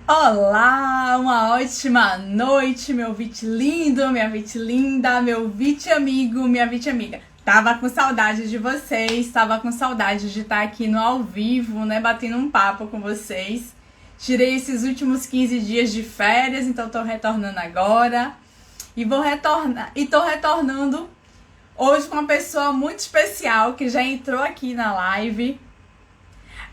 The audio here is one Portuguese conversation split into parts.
Olá, uma ótima noite, meu Vit lindo, minha Vit linda, meu Vit amigo, minha Vit amiga. Tava com saudade de vocês, tava com saudade de estar aqui no ao vivo, né, batendo um papo com vocês. Tirei esses últimos 15 dias de férias, então tô retornando agora. E vou retornar, e tô retornando hoje com uma pessoa muito especial que já entrou aqui na live,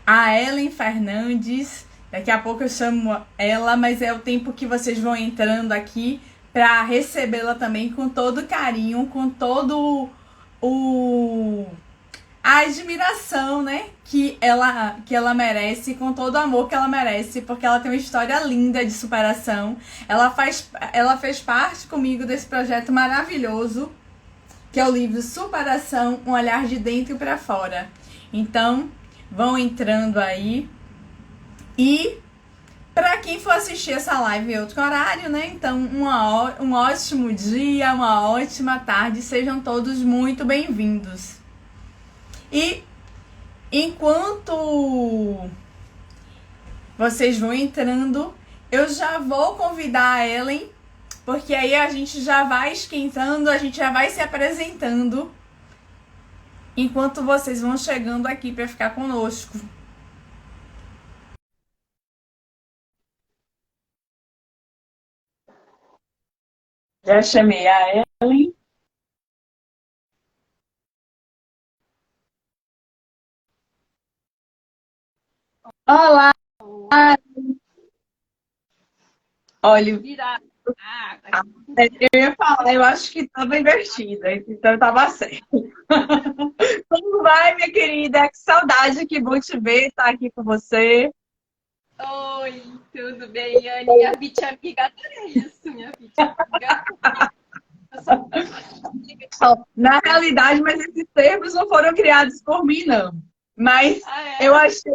a Ellen Fernandes. Daqui a pouco eu chamo ela, mas é o tempo que vocês vão entrando aqui para recebê-la também com todo carinho, com todo o a admiração, né, que ela merece, com todo o amor que ela merece, porque ela tem uma história linda de superação. Ela fez parte comigo desse projeto maravilhoso, que é o livro Superação, um olhar de dentro para fora. Então, vão entrando aí. E para quem for assistir essa live em outro horário, né? Então, um ótimo dia, uma ótima tarde. Sejam todos muito bem-vindos. E enquanto vocês vão entrando, eu já vou convidar a Ellen, porque aí a gente já vai esquentando, a gente já vai se apresentando, enquanto vocês vão chegando aqui para ficar conosco. Já chamei a Ellen. Olá! Olha, Virar. Tá eu ia falar, eu acho que estava invertida, então estava certo. Como vai, minha querida? Que saudade, que bom te ver, estar aqui com você. Oi, tudo bem, Anne? Minha Vit amiga, adorei isso, minha Vit amiga. Eu sou amiga de... Na realidade, mas esses termos não foram criados por mim, não. Mas Ah, eu é? achei,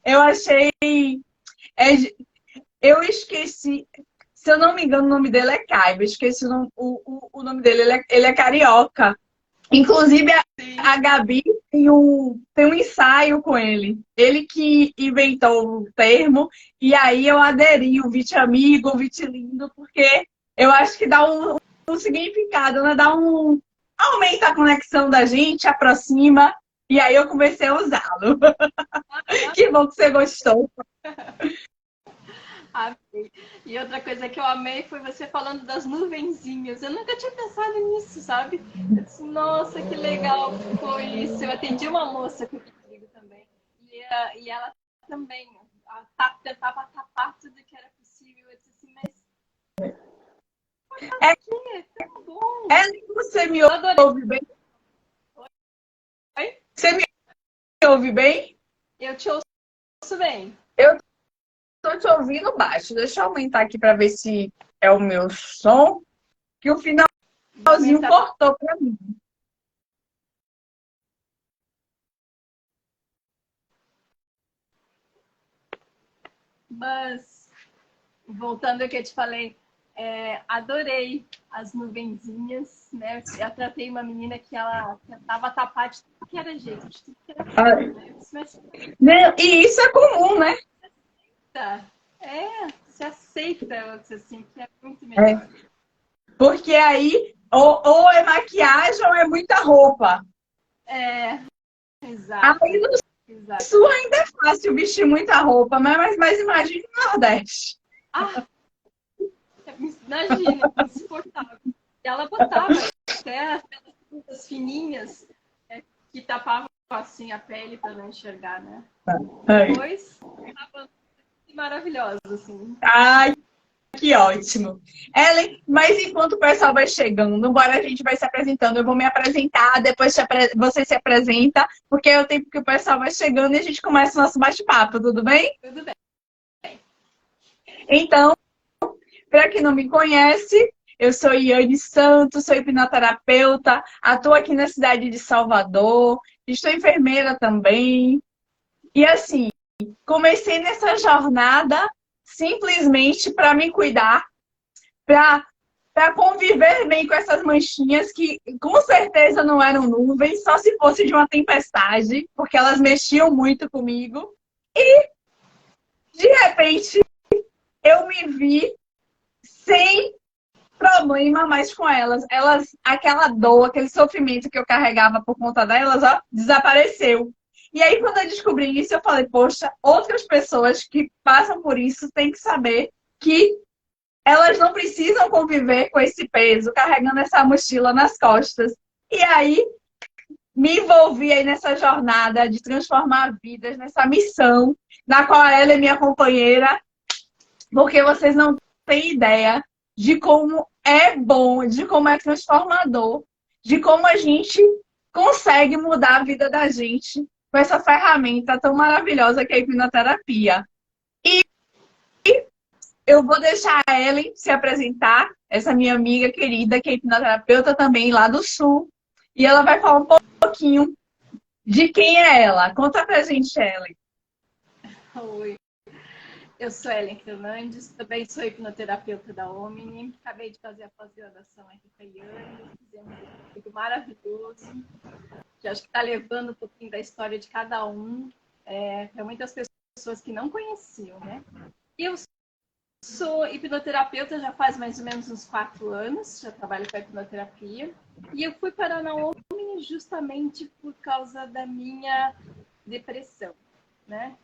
eu achei, é, eu esqueci, se eu não me engano, o nome dele é Caio, eu esqueci o nome dele, ele é carioca. Inclusive, a Sim. Gabi tem um ensaio com ele. Ele que inventou o termo, e aí eu aderi o Vite Amigo, o Vite Lindo, porque eu acho que dá um significado, né? Aumenta a conexão da gente, aproxima, e aí eu comecei a usá-lo. Que bom que você gostou. Amei. E outra coisa que eu amei foi você falando das nuvenzinhas. Eu nunca tinha pensado nisso, sabe? Eu disse, nossa, que legal que foi isso. Eu atendi uma moça com comigo também. E ela também tentava tapar tudo que era possível. Eu disse assim, mas É, que é tão bom. é que você me Eu adorei. ouve bem? Oi? Você me ouve bem? Eu te ouço bem. Eu tô te ouvindo baixo. Deixa eu aumentar aqui para ver se é o meu som, que o Vou finalzinho aumentar. cortou para mim. Mas, voltando ao que eu te falei, adorei as nuvenzinhas, né? Eu tratei uma menina que ela tentava tapar de tudo que era jeito, de tudo que era forma, né? Eu disse, mas Né? E isso é comum, né? tá, se aceita, eu disse assim, que é muito É. melhor. Porque aí ou é maquiagem ou é muita roupa. É, Aí exato, no exato. sul ainda é fácil vestir muita roupa, mas imagine no Nordeste. Ah, imagina, insuportável. E ela botava até aquelas coisas fininhas, que tapavam assim a pele para não enxergar, né? Ai, Depois, tava maravilhosa, assim. ai, que ótimo. Ellen, mas enquanto o pessoal vai chegando, embora a gente vai se apresentando, eu vou me apresentar, depois você se apresenta, porque é o tempo que o pessoal vai chegando e a gente começa o nosso bate-papo, tudo bem? Tudo bem. Então, para quem não me conhece, eu sou Iane Santos, sou hipnoterapeuta, atuo aqui na cidade de Salvador, estou enfermeira também. E assim, comecei nessa jornada simplesmente para me cuidar, para conviver bem com essas manchinhas que com certeza não eram nuvens, só se fosse de uma tempestade, porque elas mexiam muito comigo. De repente, me vi sem problema mais com elas. Aquela dor, aquele sofrimento que eu carregava por conta delas, ó, desapareceu. E aí, quando eu descobri isso, eu falei, poxa, outras pessoas que passam por isso têm que saber que elas não precisam conviver com esse peso, carregando essa mochila nas costas. E aí, me envolvi aí nessa jornada de transformar vidas, nessa missão, na qual ela é minha companheira, porque vocês não têm ideia de como é bom, de como é transformador, de como a gente consegue mudar a vida da gente com essa ferramenta tão maravilhosa que é a hipnoterapia. E eu vou deixar a Ellen se apresentar, essa minha amiga querida, que é hipnoterapeuta também lá do Sul, e ela vai falar um pouquinho de quem é ela. Conta pra gente, Ellen. Oi, eu sou Ellen Fernandes, também sou hipnoterapeuta da Omni. Acabei de fazer a pós-graduação aqui com a Iane, fizemos um vídeo maravilhoso, que acho que está levando um pouquinho da história de cada um para muitas pessoas que não conheciam, né? E eu sou hipnoterapeuta já faz mais ou menos uns 4 anos, já trabalho com a hipnoterapia. E eu fui parar na Omni justamente por causa da minha depressão, né?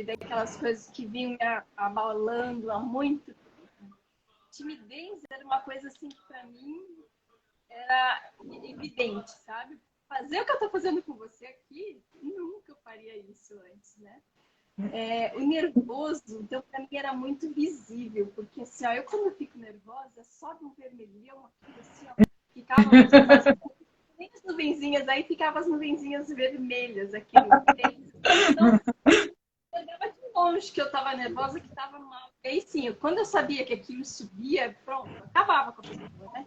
Daquelas coisas que vinham me abalando há muito tempo. Timidez era uma coisa assim que para mim era evidente, sabe? Fazer o que eu estou fazendo com você aqui, nunca eu faria isso antes, né? O nervoso, então, para mim era muito visível, porque assim, ó, eu quando eu fico nervosa, sobe um vermelhão aqui, assim, ó, ficava nem as nuvenzinhas, aí ficavam as nuvenzinhas vermelhas aqui no peito. Então, eu olhava de longe que eu estava nervosa, que estava mal. E aí, sim, quando eu sabia que aquilo subia, pronto, acabava com a pessoa, né?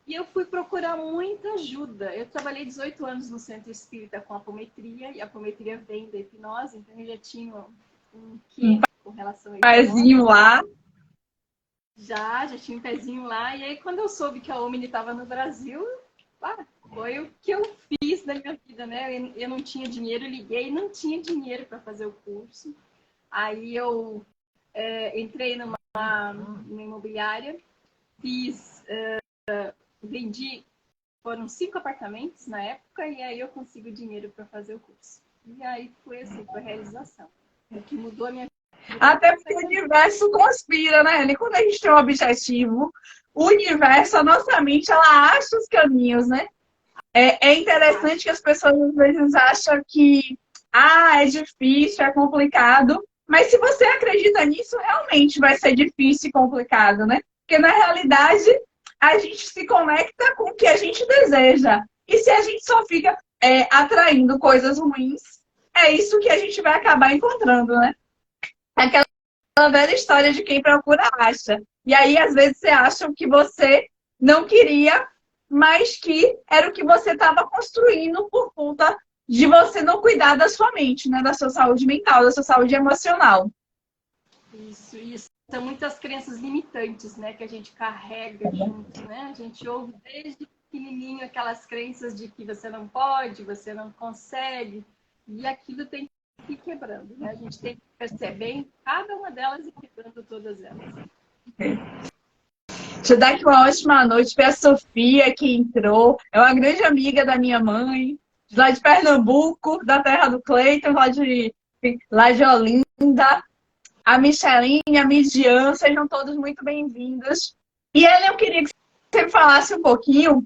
E eu fui procurar muita ajuda. Eu trabalhei 18 anos no centro espírita com apometria, e a apometria vem da hipnose, então eu já tinha um quê com relação a hipnose. Pezinho lá. Já tinha um pezinho lá. E aí, quando eu soube que a Omni estava no Brasil, foi o que eu fiz na minha vida, né? Eu não tinha dinheiro, liguei, não tinha dinheiro para fazer o curso. Aí eu entrei numa imobiliária, vendi, foram 5 apartamentos na época, e aí eu consigo dinheiro para fazer o curso. E aí foi assim, foi a realização. O que mudou a minha vida. Até porque o universo conspira, né? E quando a gente tem um objetivo, o universo, a nossa mente, ela acha os caminhos, né? É interessante que as pessoas às vezes acham que é difícil, é complicado, mas se você acredita nisso, realmente vai ser difícil e complicado, né? Porque na realidade a gente se conecta com o que a gente deseja. E se a gente só fica atraindo coisas ruins, é isso que a gente vai acabar encontrando, né? Aquela velha história de quem procura acha. E aí, às vezes, você acha o que você não queria, mas que era o que você estava construindo por conta de você não cuidar da sua mente, né? Da sua saúde mental, da sua saúde emocional. Isso. São muitas crenças limitantes, né? Que a gente carrega junto, né? A gente ouve desde pequenininho aquelas crenças de que você não pode, você não consegue. E aquilo tem que ir quebrando, né? A gente tem que perceber cada uma delas e quebrando todas elas. Deixa eu dar aqui uma ótima noite para a Sofia, que entrou. É uma grande amiga da minha mãe, lá de Pernambuco, da terra do Cleiton, lá de Olinda. A Micheline, a Midian, sejam todos muito bem-vindos. E ela, eu queria que você falasse um pouquinho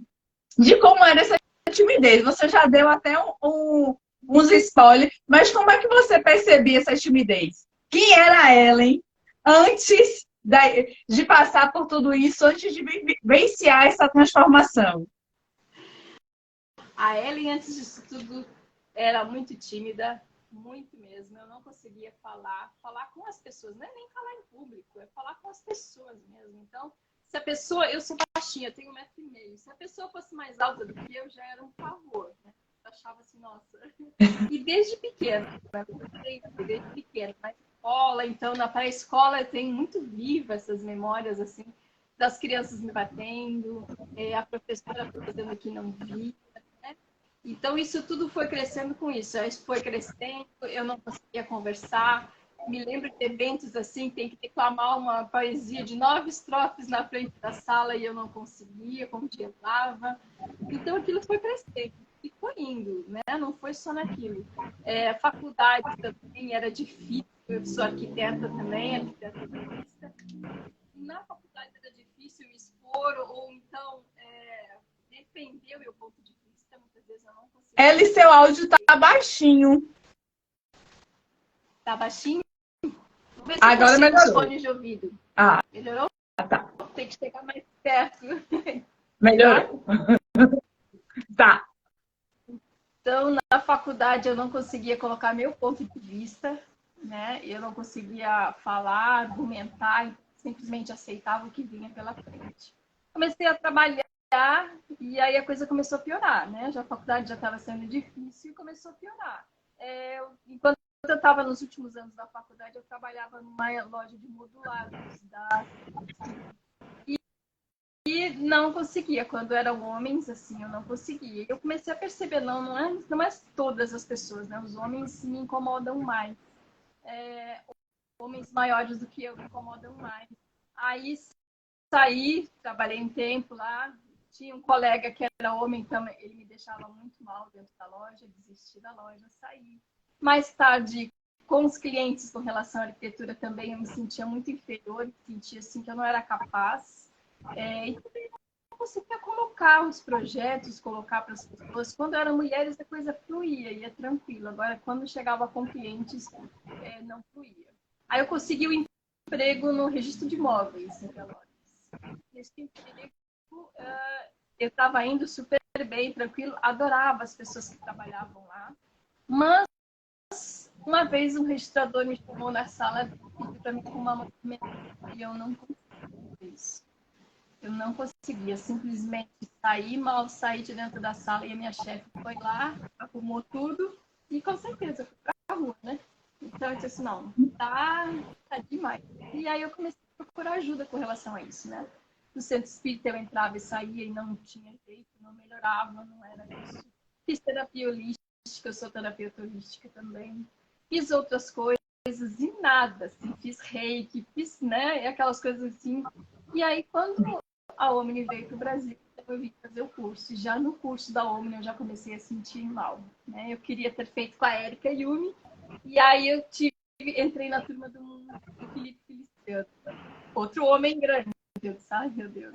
de como era essa timidez. Você já deu até uns spoilers, mas como é que você percebia essa timidez? Quem era a Ellen antes de passar por tudo isso, antes de vivenciar essa transformação? A Ellen, antes disso tudo, era muito tímida, muito mesmo. Eu não conseguia falar com as pessoas, não é nem falar em público, é falar com as pessoas mesmo. Então, se a pessoa, eu sou baixinha, eu tenho 1,5 m, se a pessoa fosse mais alta do que eu, já era um favor, né? Eu achava assim, nossa. E desde pequena, desde pequena, na escola, então, na pré-escola, eu tenho muito viva essas memórias, assim, das crianças me batendo, a professora fazendo que não via. Então, isso tudo foi crescendo com isso. Isso foi crescendo, eu não conseguia conversar. Me lembro de eventos assim, tem que declamar uma poesia de 9 estrofes na frente da sala e eu não conseguia, congelava. Então aquilo foi crescendo e foi indo, né? Não foi só naquilo. Faculdade também era difícil, eu sou arquiteta também, arquiteta urbanista. Na faculdade era difícil me expor ou então defender o meu ponto de vista, muitas vezes eu não conseguia. Ellie, seu áudio tá baixinho. Tá baixinho? Vamos ver se Agora eu melhorou. os fones de ouvido. Ah, Melhorou? tá. Tem que chegar mais perto. Melhorou. Tá. Então, na faculdade, eu não conseguia colocar meu ponto de vista, né? Eu não conseguia falar, argumentar, simplesmente aceitava o que vinha pela frente. Comecei a trabalhar e aí a coisa começou a piorar, né? A faculdade já estava sendo difícil e começou a piorar. Enquanto eu estava nos últimos anos da faculdade, eu trabalhava numa loja de modulados e não conseguia. Quando eram homens, assim, eu não conseguia. Eu comecei a perceber, não é todas as pessoas, né? Os homens me incomodam mais. Homens maiores do que eu me incomodam mais. Aí saí, trabalhei um tempo lá. Tinha um colega que era homem também, ele me deixava muito mal dentro da loja, desisti da loja, saí. Mais tarde, com os clientes com relação à arquitetura também, eu me sentia muito inferior, sentia assim que eu não era capaz. E também não conseguia colocar os projetos, colocar para as pessoas. Quando eram mulheres, a coisa fluía, ia tranquilo. Agora, quando chegava com clientes, não fluía. Aí eu consegui o emprego no registro de imóveis em Pelotas. Nesse emprego, eu estava indo super bem, tranquilo, adorava as pessoas que trabalhavam lá. Mas, uma vez um registrador me chamou na sala e pediu para me arrumar uma documentação e eu não conseguia isso. Eu não conseguia, simplesmente mal saí de dentro da sala e a minha chefe foi lá, arrumou tudo e com certeza fui para a rua, né? Então eu disse assim, não, tá demais. E aí eu comecei a procurar ajuda com relação a isso, né? No centro espírita eu entrava e saía e não tinha jeito, não melhorava, não era isso. Fiz terapia holística, eu sou terapeuta holística também. Fiz outras coisas e nada, assim, fiz reiki, fiz, né, aquelas coisas assim. E aí quando a Omni veio para o Brasil, eu vim fazer o curso. E já no curso da Omni eu já comecei a sentir mal, né? Eu queria ter feito com a Érica Yumi, e aí eu entrei na turma do Felipe Feliciano. Outro homem grande. Eu disse, ai, meu Deus.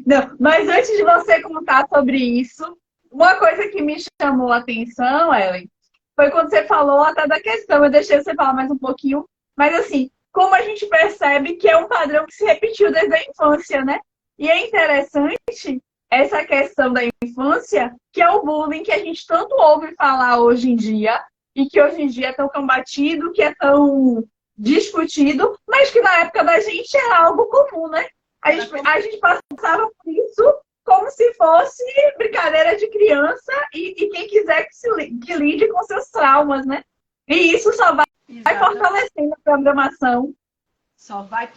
Não, mas antes de você contar sobre isso, uma coisa que me chamou a atenção, Ellen, foi quando você falou até da questão, eu deixei você falar mais um pouquinho, mas assim, como a gente percebe que é um padrão que se repetiu desde a infância, né? E é interessante essa questão da infância, que é o bullying que a gente tanto ouve falar hoje em dia, e que hoje em dia é tão combatido, que é tão discutido, mas que na época da gente era algo comum, né? A gente passava por isso como se fosse brincadeira de criança e quem quiser que lide com seus traumas, né? E isso só vai fortalecendo a programação. Só vai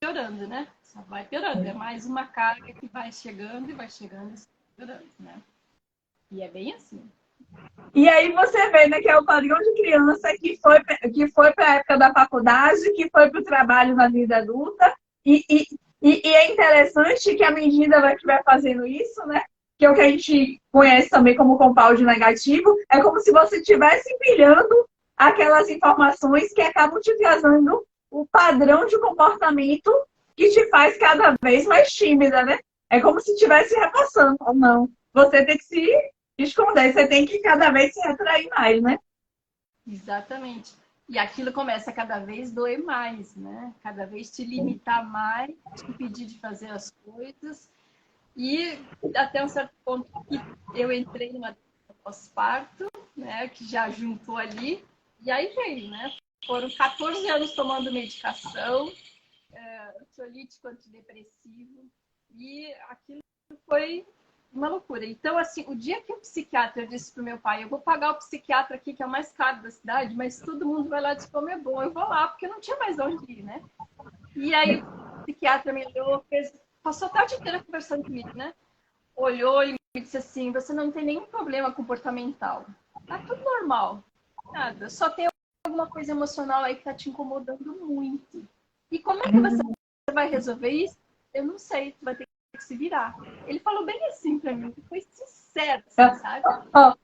piorando, né? Só vai piorando. É mais uma carga que vai chegando e vai chegando e piorando, né? E é bem assim. E aí você vê, né, que é o padrão de criança que foi para a época da faculdade, que foi para o trabalho na vida adulta. E é interessante que à medida que vai fazendo isso, né, que é o que a gente conhece também como compound negativo, é como se você estivesse empilhando aquelas informações que acabam te trazendo o padrão de comportamento que te faz cada vez mais tímida, né? É como se estivesse repassando. Ou não, você tem que se esconder, você tem que cada vez se atrair mais, né? Exatamente. E aquilo começa a cada vez doer mais, né? Cada vez te limitar mais, te impedir de fazer as coisas. E até um certo ponto que eu entrei numa pós-parto, né? Que já juntou ali. E aí veio, né? Foram 14 anos tomando medicação, ansiolítico, antidepressivo. E aquilo foi uma loucura. Então, assim, o dia que o psiquiatra disse pro meu pai, eu vou pagar o psiquiatra aqui, que é o mais caro da cidade, mas todo mundo vai lá dizer como é bom, eu vou lá, porque não tinha mais onde ir, né? E aí o psiquiatra me olhou, passou a tarde inteira conversando comigo, né? Olhou e me disse assim, você não tem nenhum problema comportamental. Tá tudo normal. Nada, só tem alguma coisa emocional aí que tá te incomodando muito. E como é que você vai resolver isso? Eu não sei, tu vai ter que se virar. Ele falou bem assim pra mim, foi sincero, assim, sabe?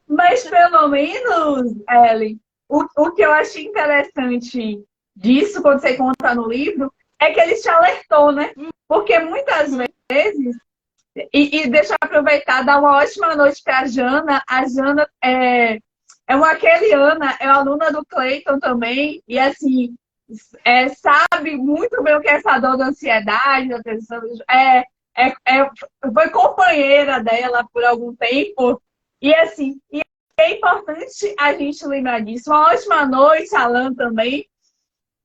Mas pelo menos, Ellen, o que eu achei interessante disso, quando você conta no livro, é que ele te alertou, né? Porque muitas vezes, e deixa eu aproveitar, dar uma ótima noite para a Jana. A Jana é uma aqueliana, é aluna do Cleiton também, e assim, sabe muito bem o que é essa dor da ansiedade, da tensão, foi companheira dela por algum tempo, e assim, e é importante a gente lembrar disso. Uma ótima noite, Alan, também.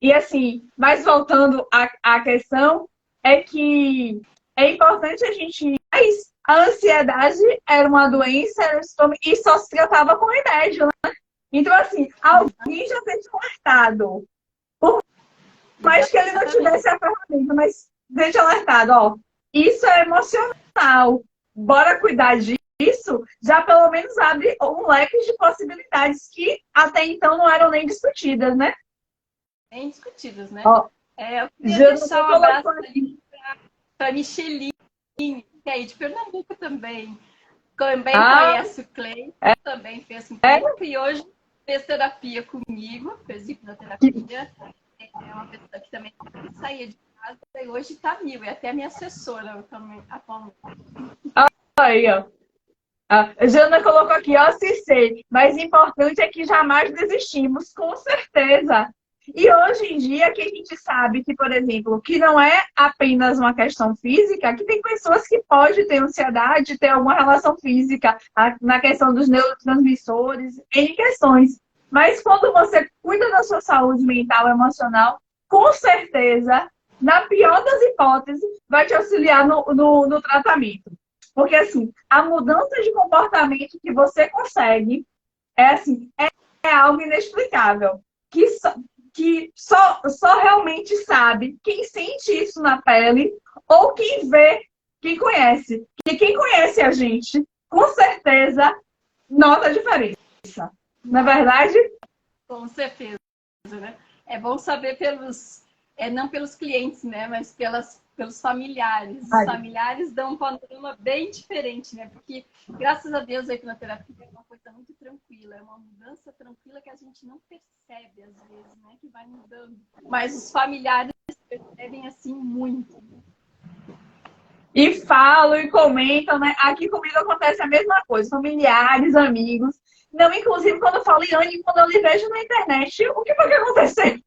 E assim, mas voltando à questão, é que é importante a gente. Mas a ansiedade era uma doença, era um sintoma, e só se tratava com remédio, né? Então, assim, alguém já fez alertado. Por mais que ele não tivesse a ferramenta, mas deixa alertado, ó. Isso é emocional. Bora cuidar disso, já pelo menos abre um leque de possibilidades que até então não eram nem discutidas, né? Nem discutidas, né? Ó, eu queria deixar um abraço para Micheline, que é aí de Pernambuco também. Também conhece o Clay, também fez comigo, e hoje fez terapia comigo, fez hipnoterapia. É uma pessoa que também saía de casa e hoje está mil, é até minha assessora também, atualmente. Aí, ó. A Jana colocou aqui, ó, se sei, mas importante é que jamais desistimos, com certeza. E hoje em dia que a gente sabe que, por exemplo, que não é apenas uma questão física, que tem pessoas que podem ter ansiedade, ter alguma relação física, na questão dos neurotransmissores, em questões. Mas quando você cuida da sua saúde mental e emocional, com certeza, na pior das hipóteses, vai te auxiliar no tratamento. Porque, assim, a mudança de comportamento que você consegue é algo inexplicável. Que só realmente sabe quem sente isso na pele ou quem vê, quem conhece. E quem conhece a gente, com certeza, nota a diferença. Não é verdade? Com certeza, né? É bom saber não pelos clientes, né? Mas pelos familiares. Os familiares dão um panorama bem diferente, né? Porque, graças a Deus, a hipnoterapia é uma coisa muito tranquila. É uma mudança tranquila que a gente não percebe, às vezes, né? Que vai mudando. Mas os familiares percebem, assim, muito. E falam e comentam, né? Aqui comigo acontece a mesma coisa. Familiares, amigos. Não, inclusive, quando eu falo em Anne, quando eu lhe vejo na internet, o que foi que aconteceu?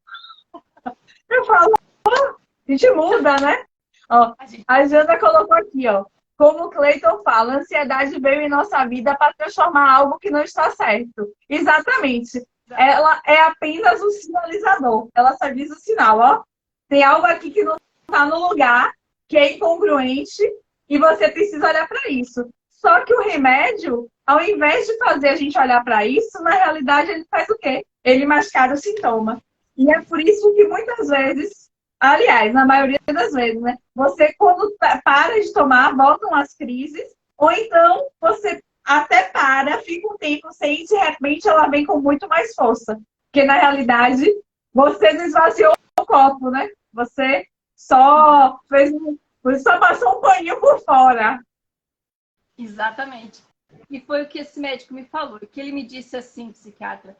Eu falo, a gente muda, né? Ó, a Jana colocou aqui, ó. Como o Cleiton fala, a ansiedade veio em nossa vida para transformar algo que não está certo. Exatamente. Ela é apenas um sinalizador. Ela só diz o sinal, ó. Tem algo aqui que não está no lugar, que é incongruente, e você precisa olhar para isso. Só que o remédio, ao invés de fazer a gente olhar para isso, na realidade ele faz o quê? Ele mascara o sintoma. E é por isso que muitas vezes, aliás, na maioria das vezes, né? Você, quando para de tomar, voltam as crises, ou então você até para, fica um tempo sem e de repente ela vem com muito mais força. Porque na realidade, você não esvaziou o copo, né? Você só passou um paninho por fora. Exatamente. E foi o que esse médico me falou, que ele me disse assim, psiquiatra,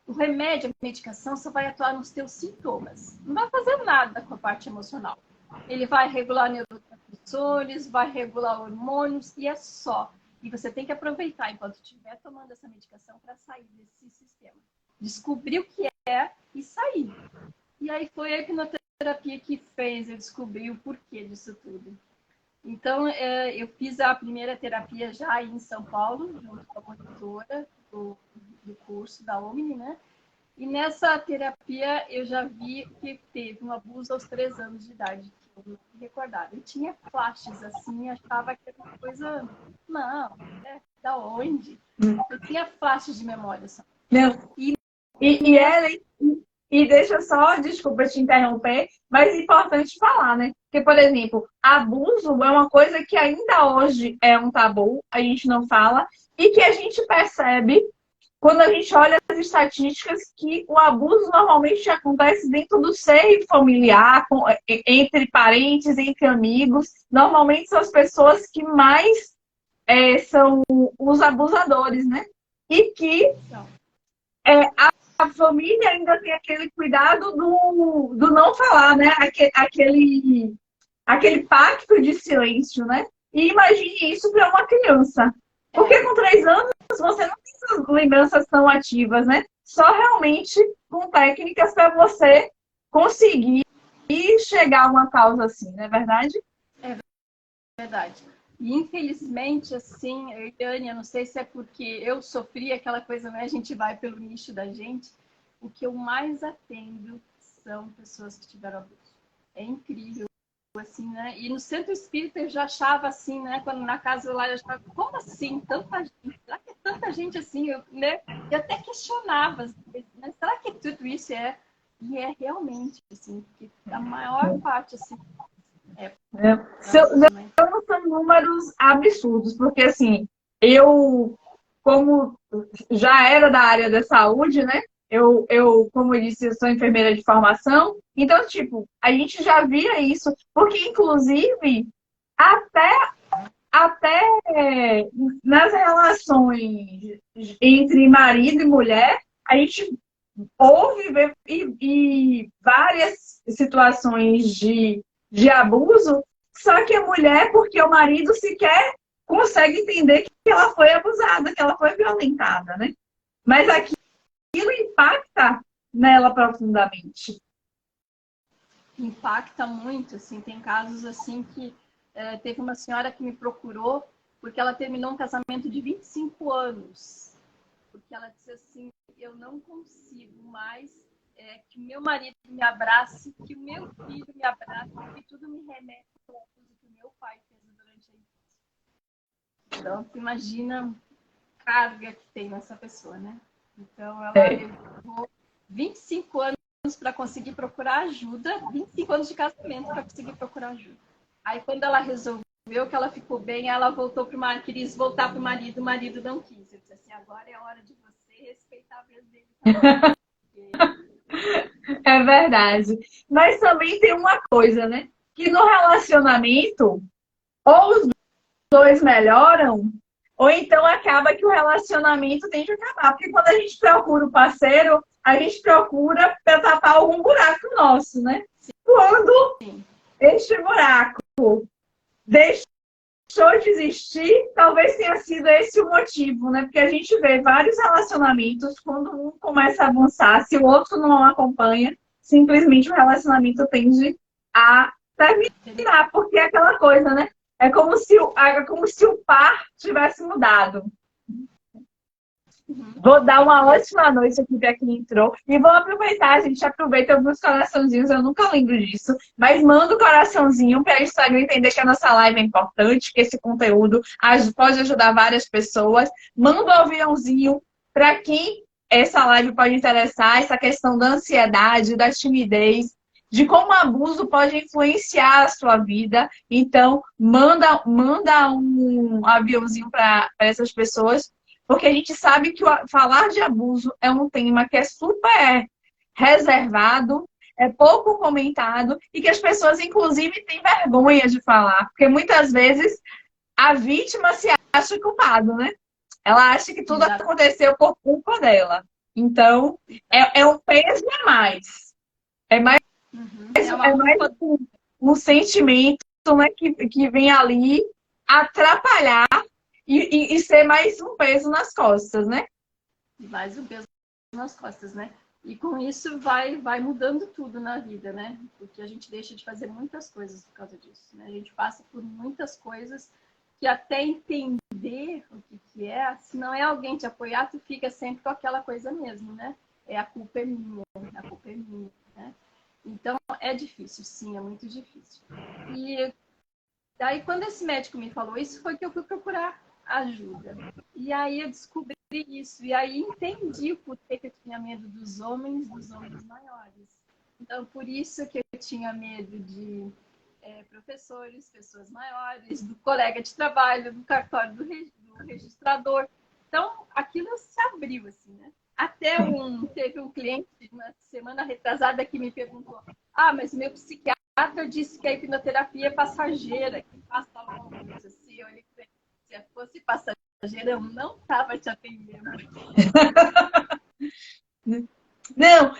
o remédio, a medicação só vai atuar nos teus sintomas. Não vai fazer nada com a parte emocional. Ele vai regular neurotransmissores, vai regular hormônios e é só. E você tem que aproveitar enquanto estiver tomando essa medicação para sair desse sistema. Descobrir o que é e sair. E aí foi a hipnoterapia que fez eu descobrir o porquê disso tudo. Então, eu fiz a primeira terapia já em São Paulo, junto com a monitora do curso da Omni, né? E nessa terapia eu já vi que teve um abuso aos 3 anos de idade, que eu não me recordava. Eu tinha flashes assim, achava que era uma coisa... Não, da onde? Eu tinha flashes de memória só. E deixa só, desculpa te interromper, mas é importante falar, né? Porque, por exemplo, abuso é uma coisa que ainda hoje é um tabu, a gente não fala, e que a gente percebe quando a gente olha as estatísticas, que o abuso normalmente acontece dentro do seio familiar, entre parentes, entre amigos. Normalmente são as pessoas que mais são os abusadores, né? E que a família ainda tem aquele cuidado do não falar, né? Aquele pacto de silêncio, né? E imagine isso para uma criança. Porque com 3 anos você não tem essas lembranças tão ativas, né? Só realmente com técnicas para você conseguir chegar a uma causa assim, não é verdade? É verdade. E infelizmente, assim, Eliane, eu não sei se é porque eu sofri aquela coisa, né? A gente vai pelo nicho da gente. O que eu mais atendo são pessoas que tiveram abuso. É incrível, assim, né? E no centro espírita eu já achava assim, né? Quando na casa lá eu achava, como assim? Tanta gente? Será que é tanta gente assim? Eu até questionava, né? Será que tudo isso é? E é realmente, assim, porque a maior parte, assim, São números absurdos, porque assim, eu, como já era da área da saúde, né? Como eu disse, eu sou enfermeira de formação, então, tipo, a gente já via isso, porque, inclusive, até nas relações entre marido e mulher, a gente ouve e várias situações de abuso, só que a mulher, porque o marido sequer consegue entender que ela foi abusada, que ela foi violentada, né? Mas aquilo impacta nela profundamente. impacta muito, assim, tem casos assim que teve uma senhora que me procurou porque ela terminou um casamento de 25 anos, porque ela disse assim, eu não consigo mais que o meu marido me abrace, que o meu filho me abrace, que tudo me remete ao abuso que o meu pai fez durante a infância. Então, tu imagina a carga que tem nessa pessoa, né? Então, ela levou 25 anos para conseguir procurar ajuda, 25 anos de casamento para conseguir procurar ajuda. Aí, quando ela resolveu que ela ficou bem, ela voltou para o marido, queria voltar para o marido não quis. Eu disse assim, agora é hora de você respeitar a vez dele também. É verdade. Mas também tem uma coisa, né? Que no relacionamento, ou os dois melhoram, ou então acaba que o relacionamento tem que acabar. Porque quando a gente procura o parceiro, a gente procura para tapar algum buraco nosso, né? Quando este buraco deixou de existir, talvez tenha sido esse o motivo, né? Porque a gente vê vários relacionamentos, quando um começa a avançar, se o outro não acompanha, simplesmente o relacionamento tende a terminar, porque é aquela coisa, né? É como se o par tivesse mudado. Vou dar uma ótima noite aqui para quem entrou. E vou aproveitar, a gente aproveita alguns coraçãozinhos, eu nunca lembro disso. Mas manda o coraçãozinho para o Instagram entender que a nossa live é importante, que esse conteúdo pode ajudar várias pessoas. Manda um aviãozinho para quem essa live pode interessar, essa questão da ansiedade, da timidez, de como o abuso pode influenciar a sua vida. Então, manda um aviãozinho para essas pessoas. Porque a gente sabe que falar de abuso é um tema que é super reservado, é pouco comentado e que as pessoas, inclusive, têm vergonha de falar. Porque muitas vezes a vítima se acha culpada, né? Ela acha que tudo aconteceu por culpa dela. Então, é um peso a mais. É mais, um sentimento, né, que vem ali atrapalhar e ser mais um peso nas costas, né? Mais um peso nas costas, né? E com isso vai mudando tudo na vida, né? Porque a gente deixa de fazer muitas coisas por causa disso, né? A gente passa por muitas coisas que até entender o que é, se não é alguém te apoiar, tu fica sempre com aquela coisa mesmo, né? A culpa é minha, né? Então, é difícil, sim, é muito difícil. E daí, quando esse médico me falou isso, foi que eu fui procurar ajuda. E aí eu descobri isso. E aí entendi o porquê que eu tinha medo dos homens maiores. Então, por isso que eu tinha medo de professores, pessoas maiores, do colega de trabalho, do cartório do registrador. Então, aquilo se abriu, assim, né? Teve um cliente, uma semana retrasada, que me perguntou: mas meu psiquiatra disse que a hipnoterapia é passageira, que passa longe. Assim, eu olhei pra ele, se fosse passageira, eu não estava te atendendo. Não,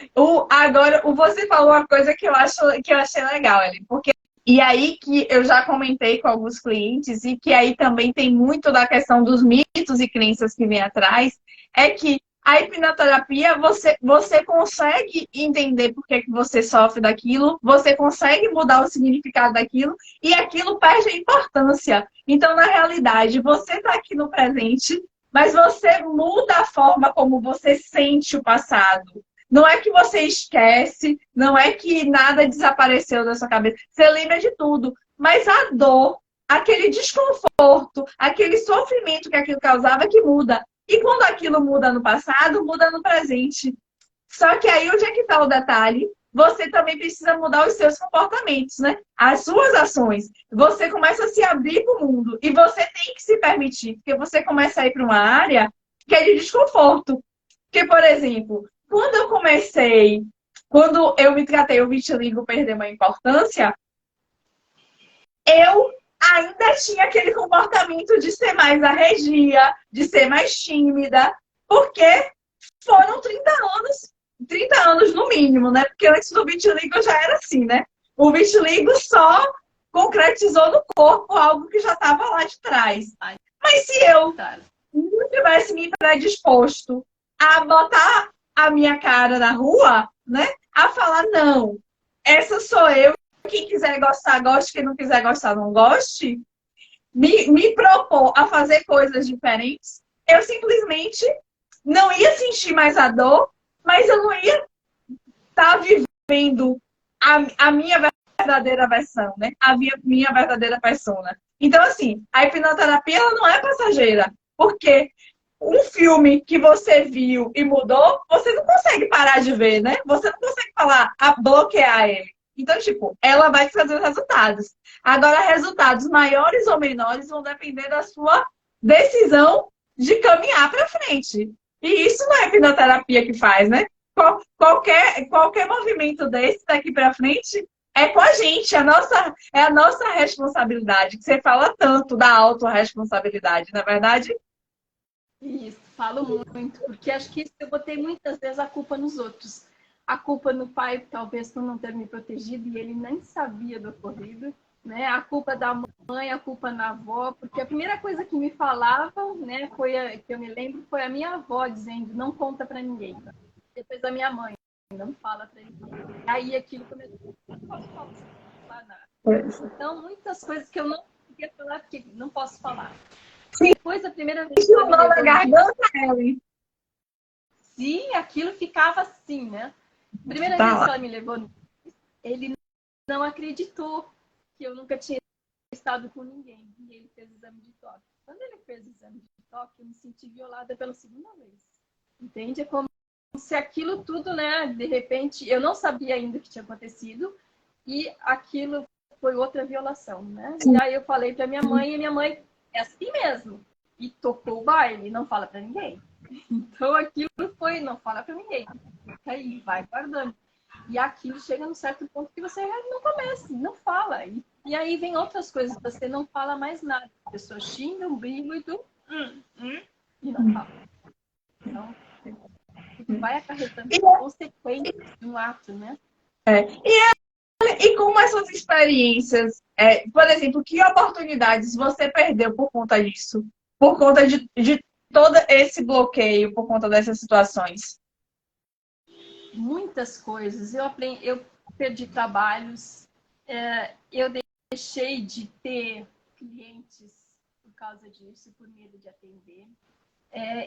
agora você falou uma coisa que eu achei legal, Ellen, porque e aí que eu já comentei com alguns clientes e que aí também tem muito da questão dos mitos e crenças que vem atrás, é que a hipnoterapia você consegue entender por que você sofre daquilo, você consegue mudar o significado daquilo e aquilo perde a importância. Então, na realidade, você está aqui no presente, mas você muda a forma como você sente o passado. Não é que você esquece, não é que nada desapareceu da sua cabeça. Você lembra de tudo. Mas a dor, aquele desconforto, aquele sofrimento que aquilo causava, que muda. E quando aquilo muda no passado, muda no presente. Só que aí onde é que está o detalhe? Você também precisa mudar os seus comportamentos, né? As suas ações. Você começa a se abrir para o mundo. E você tem que se permitir. Porque você começa a ir para uma área que é de desconforto. Porque, por exemplo, quando eu me tratei o vitiligo perder uma importância, eu ainda tinha aquele comportamento de ser mais arredia, de ser mais tímida, porque foram 30 anos no mínimo, né? Porque antes do vitiligo eu já era assim, né? O vitiligo só concretizou no corpo algo que já estava lá de trás. Mas se eu não tivesse me predisposto a botar a minha cara na rua, né? A falar, não, essa sou eu, quem quiser gostar, goste, quem não quiser gostar, não goste, me propor a fazer coisas diferentes, eu simplesmente não ia sentir mais a dor, mas eu não ia estar vivendo a minha verdadeira versão, né? A minha verdadeira persona. Então, assim, a hipnoterapia ela não é passageira, porque um filme que você viu e mudou, você não consegue parar de ver, né? Você não consegue bloquear ele. Então, tipo, ela vai trazer resultados. Agora, resultados maiores ou menores vão depender da sua decisão de caminhar para frente. E isso não é a hipnoterapia que faz, né? Qualquer movimento desse daqui para frente é com a gente, é a nossa responsabilidade. Que você fala tanto da autorresponsabilidade, não é verdade? Isso, falo muito, porque acho que eu botei muitas vezes a culpa nos outros. A culpa no pai, talvez por não ter me protegido, e ele nem sabia do ocorrido, né? A culpa da mãe, a culpa na avó, porque a primeira coisa que me falava, né, que eu me lembro, foi a minha avó dizendo, não conta para ninguém. Depois a minha mãe, não fala para ninguém. Aí aquilo começou, não posso falar nada. Então, muitas coisas que eu não queria falar, porque não posso falar. Depois, a primeira vez que ela me levou garganta, Ellen. Sim, aquilo ficava assim, né? Primeira vez que ela me levou, ele não acreditou que eu nunca tinha estado com ninguém. E ele fez o exame de toque. Quando ele fez o exame de toque, eu me senti violada pela segunda vez. Entende? É como se aquilo tudo, né? De repente, eu não sabia ainda o que tinha acontecido. E aquilo foi outra violação, né? E aí eu falei pra minha mãe, e minha mãe, é assim mesmo. E tocou o baile, não fala pra ninguém. Então aquilo foi, não fala pra ninguém. Fica aí, vai guardando. E aquilo chega num certo ponto que você não começa, não fala. E aí vem outras coisas, você não fala mais nada. A pessoa xinga, um brigo e tu e não fala. Então, vai acarretando consequências de um ato, né? E como essas experiências, por exemplo, que oportunidades você perdeu por conta disso? Por conta de todo esse bloqueio, por conta dessas situações? Muitas coisas. Eu perdi trabalhos, eu deixei de ter clientes por causa disso, por medo de atender.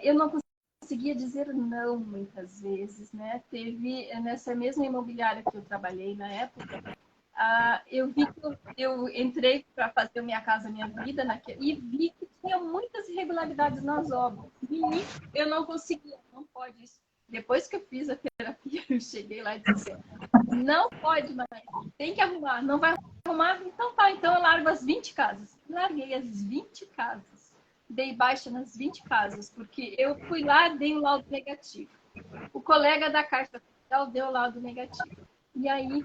Eu não conseguia dizer não muitas vezes, né? Teve nessa mesma imobiliária que eu trabalhei na época, eu vi que eu entrei para fazer Minha Casa Minha Vida e vi que tinha muitas irregularidades nas obras. No início eu não conseguia, não pode isso. Depois que eu fiz a terapia, eu cheguei lá e disse assim, não pode mais, tem que arrumar, não vai arrumar? Então tá, então eu largo as 20 casas. Larguei as 20 casas. dei baixa nas 20 casas, porque eu fui lá, dei um laudo negativo. O colega da Caixa Federal deu o laudo negativo. E aí,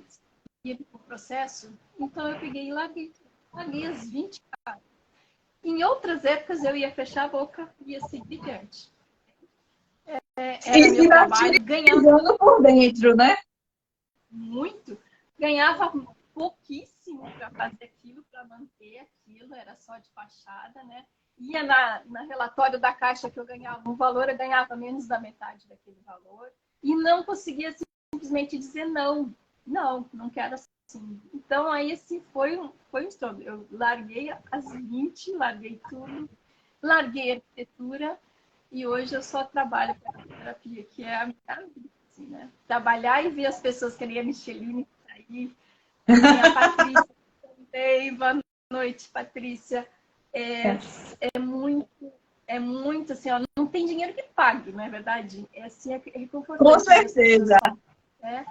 o processo, então eu peguei e larguei as 20 casas. Em outras épocas, eu ia fechar a boca e ia seguir diante. Era meu trabalho, ganhando por dentro, né? Muito. Ganhava pouquíssimo para fazer aquilo, para manter aquilo, era só de fachada, né? Ia na relatório da Caixa que eu ganhava um valor, eu ganhava menos da metade daquele valor. E não conseguia simplesmente dizer não. Não quero assim. Então, aí, assim, foi um estrondo. Eu larguei as 20, larguei tudo, larguei a arquitetura e hoje eu só trabalho com a terapia, que é a minha vida, assim, né? Trabalhar e ver as pessoas que nem a Micheline sair, a Patrícia também, boa noite, Patrícia. É muito assim, ó, não tem dinheiro que pague, não é verdade? É assim, é reconfortante. Com certeza. Né?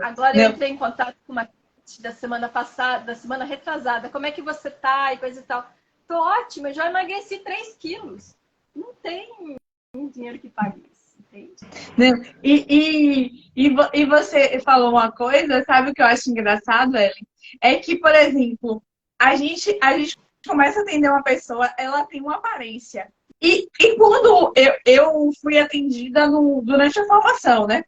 Agora eu entrei em contato com uma cliente da semana passada, da semana retrasada. Como é que você tá? E coisa e tal. Tô ótima, eu já emagreci 3 quilos. Não tem dinheiro que pague isso, entende? E você falou uma coisa, sabe o que eu acho engraçado, Ellen? É que, por exemplo, a gente começa a atender uma pessoa, ela tem uma aparência. E quando eu fui atendida durante a formação, né?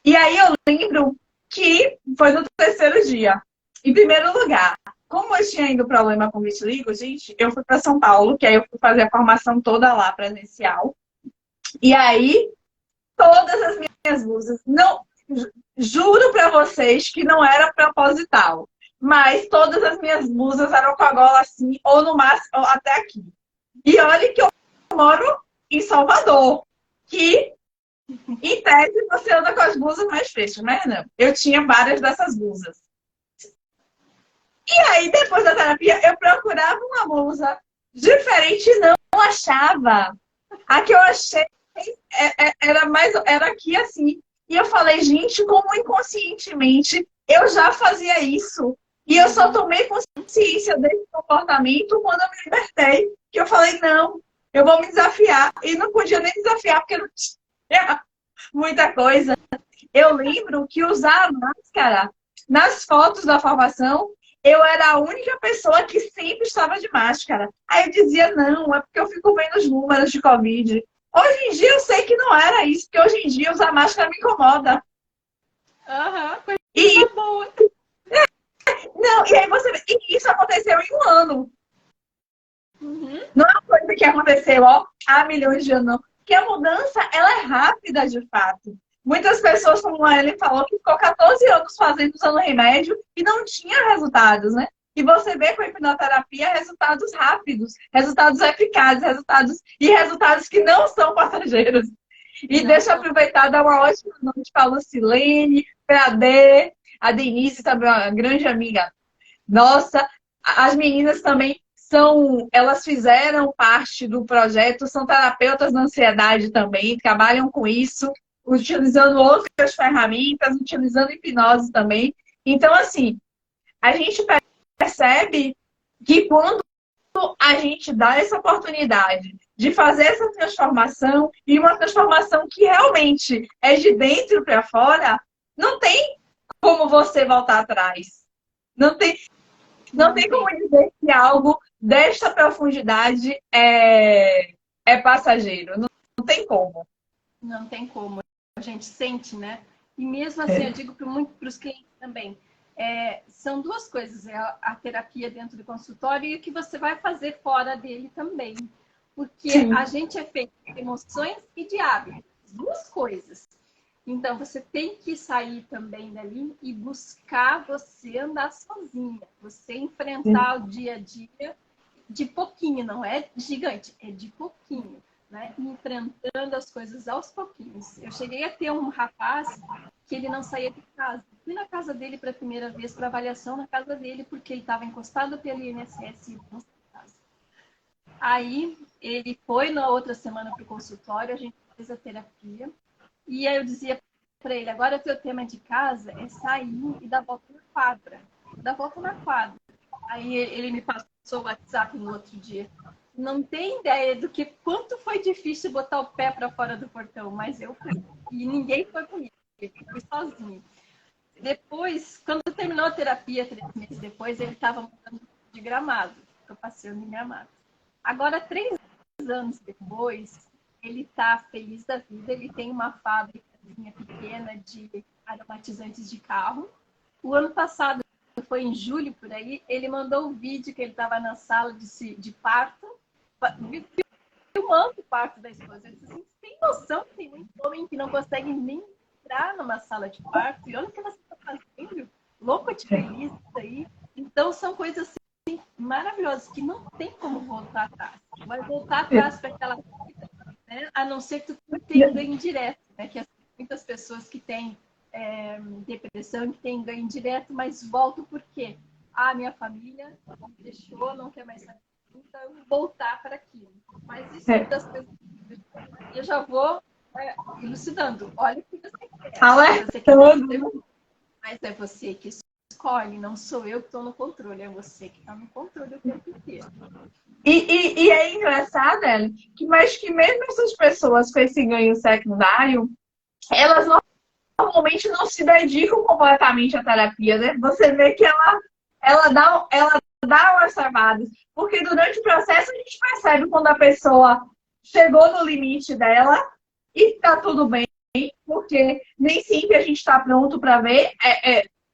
E aí eu lembro que foi no terceiro dia. Em primeiro lugar, como eu tinha ainda problema com vitiligo, gente, eu fui para São Paulo, que aí eu fui fazer a formação toda lá, presencial. E aí, todas as minhas blusas, não, juro para vocês que não era proposital, mas todas as minhas blusas eram com a gola assim, ou no máximo, ou até aqui. E olha que eu moro em Salvador, que em tese você anda com as blusas mais frescas, mas não. Eu tinha várias dessas blusas. E aí, depois da terapia, eu procurava uma blusa diferente e não achava. A que eu achei era aqui assim. E eu falei, gente, como inconscientemente eu já fazia isso. E eu só tomei consciência desse comportamento quando eu me libertei. Que eu falei, não, eu vou me desafiar. E não podia nem desafiar, porque não tinha muita coisa. Eu lembro que usar a máscara nas fotos da formação, eu era a única pessoa que sempre estava de máscara. Aí eu dizia, não, é porque eu fico vendo os números de Covid. Hoje em dia eu sei que não era isso, porque hoje em dia usar máscara me incomoda. Coisa E boa. não, e aí você vê, e isso aconteceu em um ano. Uhum. Não é uma coisa que aconteceu, há milhões de anos, não. Porque a mudança, ela é rápida, de fato. Muitas pessoas, como a Ellen falou, que ficou 14 anos usando remédio e não tinha resultados, né? E você vê com a hipnoterapia resultados rápidos, resultados eficazes, resultados que não são passageiros. E Não. Deixa eu aproveitar e dar uma ótima noite para a Lucilene, para a Denise também, uma grande amiga nossa. As meninas também elas fizeram parte do projeto, são terapeutas da ansiedade também, trabalham com isso, utilizando outras ferramentas, utilizando hipnose também. Então, assim, a gente percebe que quando a gente dá essa oportunidade de fazer essa transformação, e uma transformação que realmente é de dentro para fora, não tem como você voltar atrás. Não tem como dizer que algo desta profundidade é passageiro. Não tem como. Não tem como. A gente sente, né? E mesmo assim, eu digo para os clientes também. São duas coisas. É a terapia dentro do consultório e o que você vai fazer fora dele também. Porque Sim. A gente é feito de emoções e de hábitos. Duas coisas. Então, você tem que sair também dali e buscar você andar sozinha. Você enfrentar o dia a dia de pouquinho, não é gigante, é de pouquinho, né? Enfrentando as coisas aos pouquinhos. Eu cheguei a ter um rapaz que ele não saía de casa. Fui na casa dele para a primeira vez, para avaliação na casa dele, porque ele estava encostado pelo INSS e não saía de casa. Aí, ele foi na outra semana para o consultório, a gente fez a terapia. E aí eu dizia para ele, agora o teu tema de casa é sair e dar volta na quadra. Dar volta na quadra. Aí ele me passou o WhatsApp no outro dia. não tem ideia do que quanto foi difícil botar o pé para fora do portão, mas eu fui. E ninguém foi comigo, eu fui sozinho. Depois, quando terminou a terapia, 3 meses depois, ele estava mudando de Gramado, eu passei em Gramado. Agora, 3 anos depois, ele está feliz da vida, ele tem uma fábrica pequena de aromatizantes de carro. O ano passado, foi em julho por aí, ele mandou um vídeo que ele estava na sala de parto, filmando o parto da esposa. Ele disse assim, tem noção que tem muito homem que não consegue nem entrar numa sala de parto? E olha o que você está fazendo, louco de feliz aí. Então, são coisas assim, maravilhosas, que não tem como voltar atrás. Vai voltar atrás para aquela vida, né? A não ser que tu tenha ganho direto, né? Que muitas pessoas que têm depressão, que têm ganho direto, mas voltam por quê? Ah, minha família me deixou, não quer mais saber, então eu vou voltar para aquilo. Mas isso é das coisas que eu já vou elucidando. Olha o que você quer. Você quer mas é você que escolhe, não sou eu que estou no controle, é você que está no controle o tempo inteiro. E é engraçado, Ellen, mas que mesmo essas pessoas com esse ganho secundário, elas normalmente não se dedicam completamente à terapia, né? Você vê que ela dá umas travadas, porque durante o processo a gente percebe quando a pessoa chegou no limite dela e tá tudo bem, porque nem sempre a gente está pronto para ver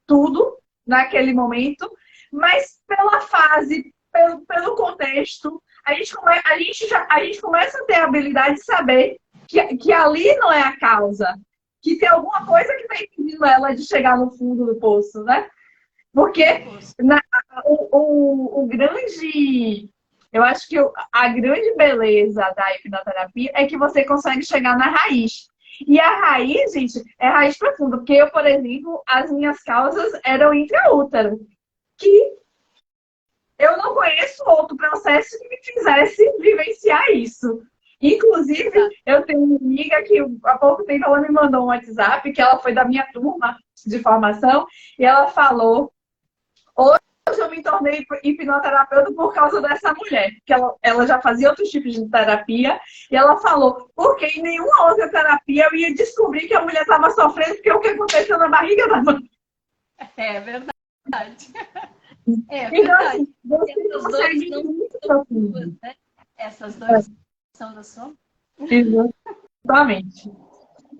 tudo naquele momento, mas pela fase, pelo contexto, a gente começa a ter a habilidade de saber que ali não é a causa, que tem alguma coisa que está impedindo ela de chegar no fundo do poço, né? Porque o grande... Eu acho que a grande beleza da hipnoterapia é que você consegue chegar na raiz. E a raiz, gente, é raiz profunda. Porque eu, por exemplo, as minhas causas eram intraútero. Que eu não conheço outro processo que me fizesse vivenciar isso. Inclusive, eu tenho uma amiga que há pouco tempo ela me mandou um WhatsApp, que ela foi da minha turma de formação, e ela falou: hoje eu me tornei hipnoterapeuta por causa dessa mulher, que ela já fazia outros tipos de terapia, e ela falou, porque em nenhuma outra terapia eu ia descobrir que a mulher estava sofrendo, porque o que aconteceu na barriga da mãe. É verdade. Então, assim, você consegue muito profundo. Né? Essas duas são da sua. Exatamente.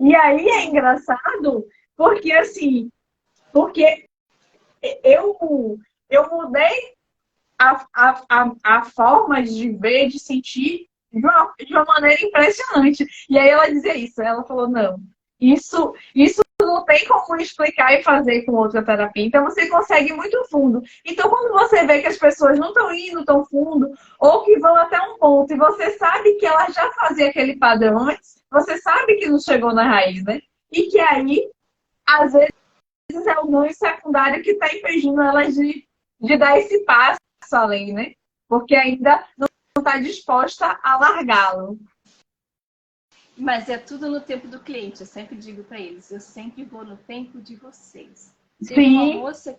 E aí é engraçado, porque assim, eu mudei a forma de ver, de sentir de uma maneira impressionante. E aí ela dizia isso, ela falou, não, isso não tem como explicar e fazer com outra terapia. Então você consegue ir muito fundo. Então quando você vê que as pessoas não estão indo tão fundo, ou que vão até um ponto, e você sabe que ela já fazia aquele padrão antes, você sabe que não chegou na raiz, né? E que aí, às vezes, é o ganho secundário que está impedindo elas de dar esse passo além, né? Porque ainda não está disposta a largá-lo. Mas é tudo no tempo do cliente, eu sempre digo para eles, eu sempre vou no tempo de vocês. Tem uma moça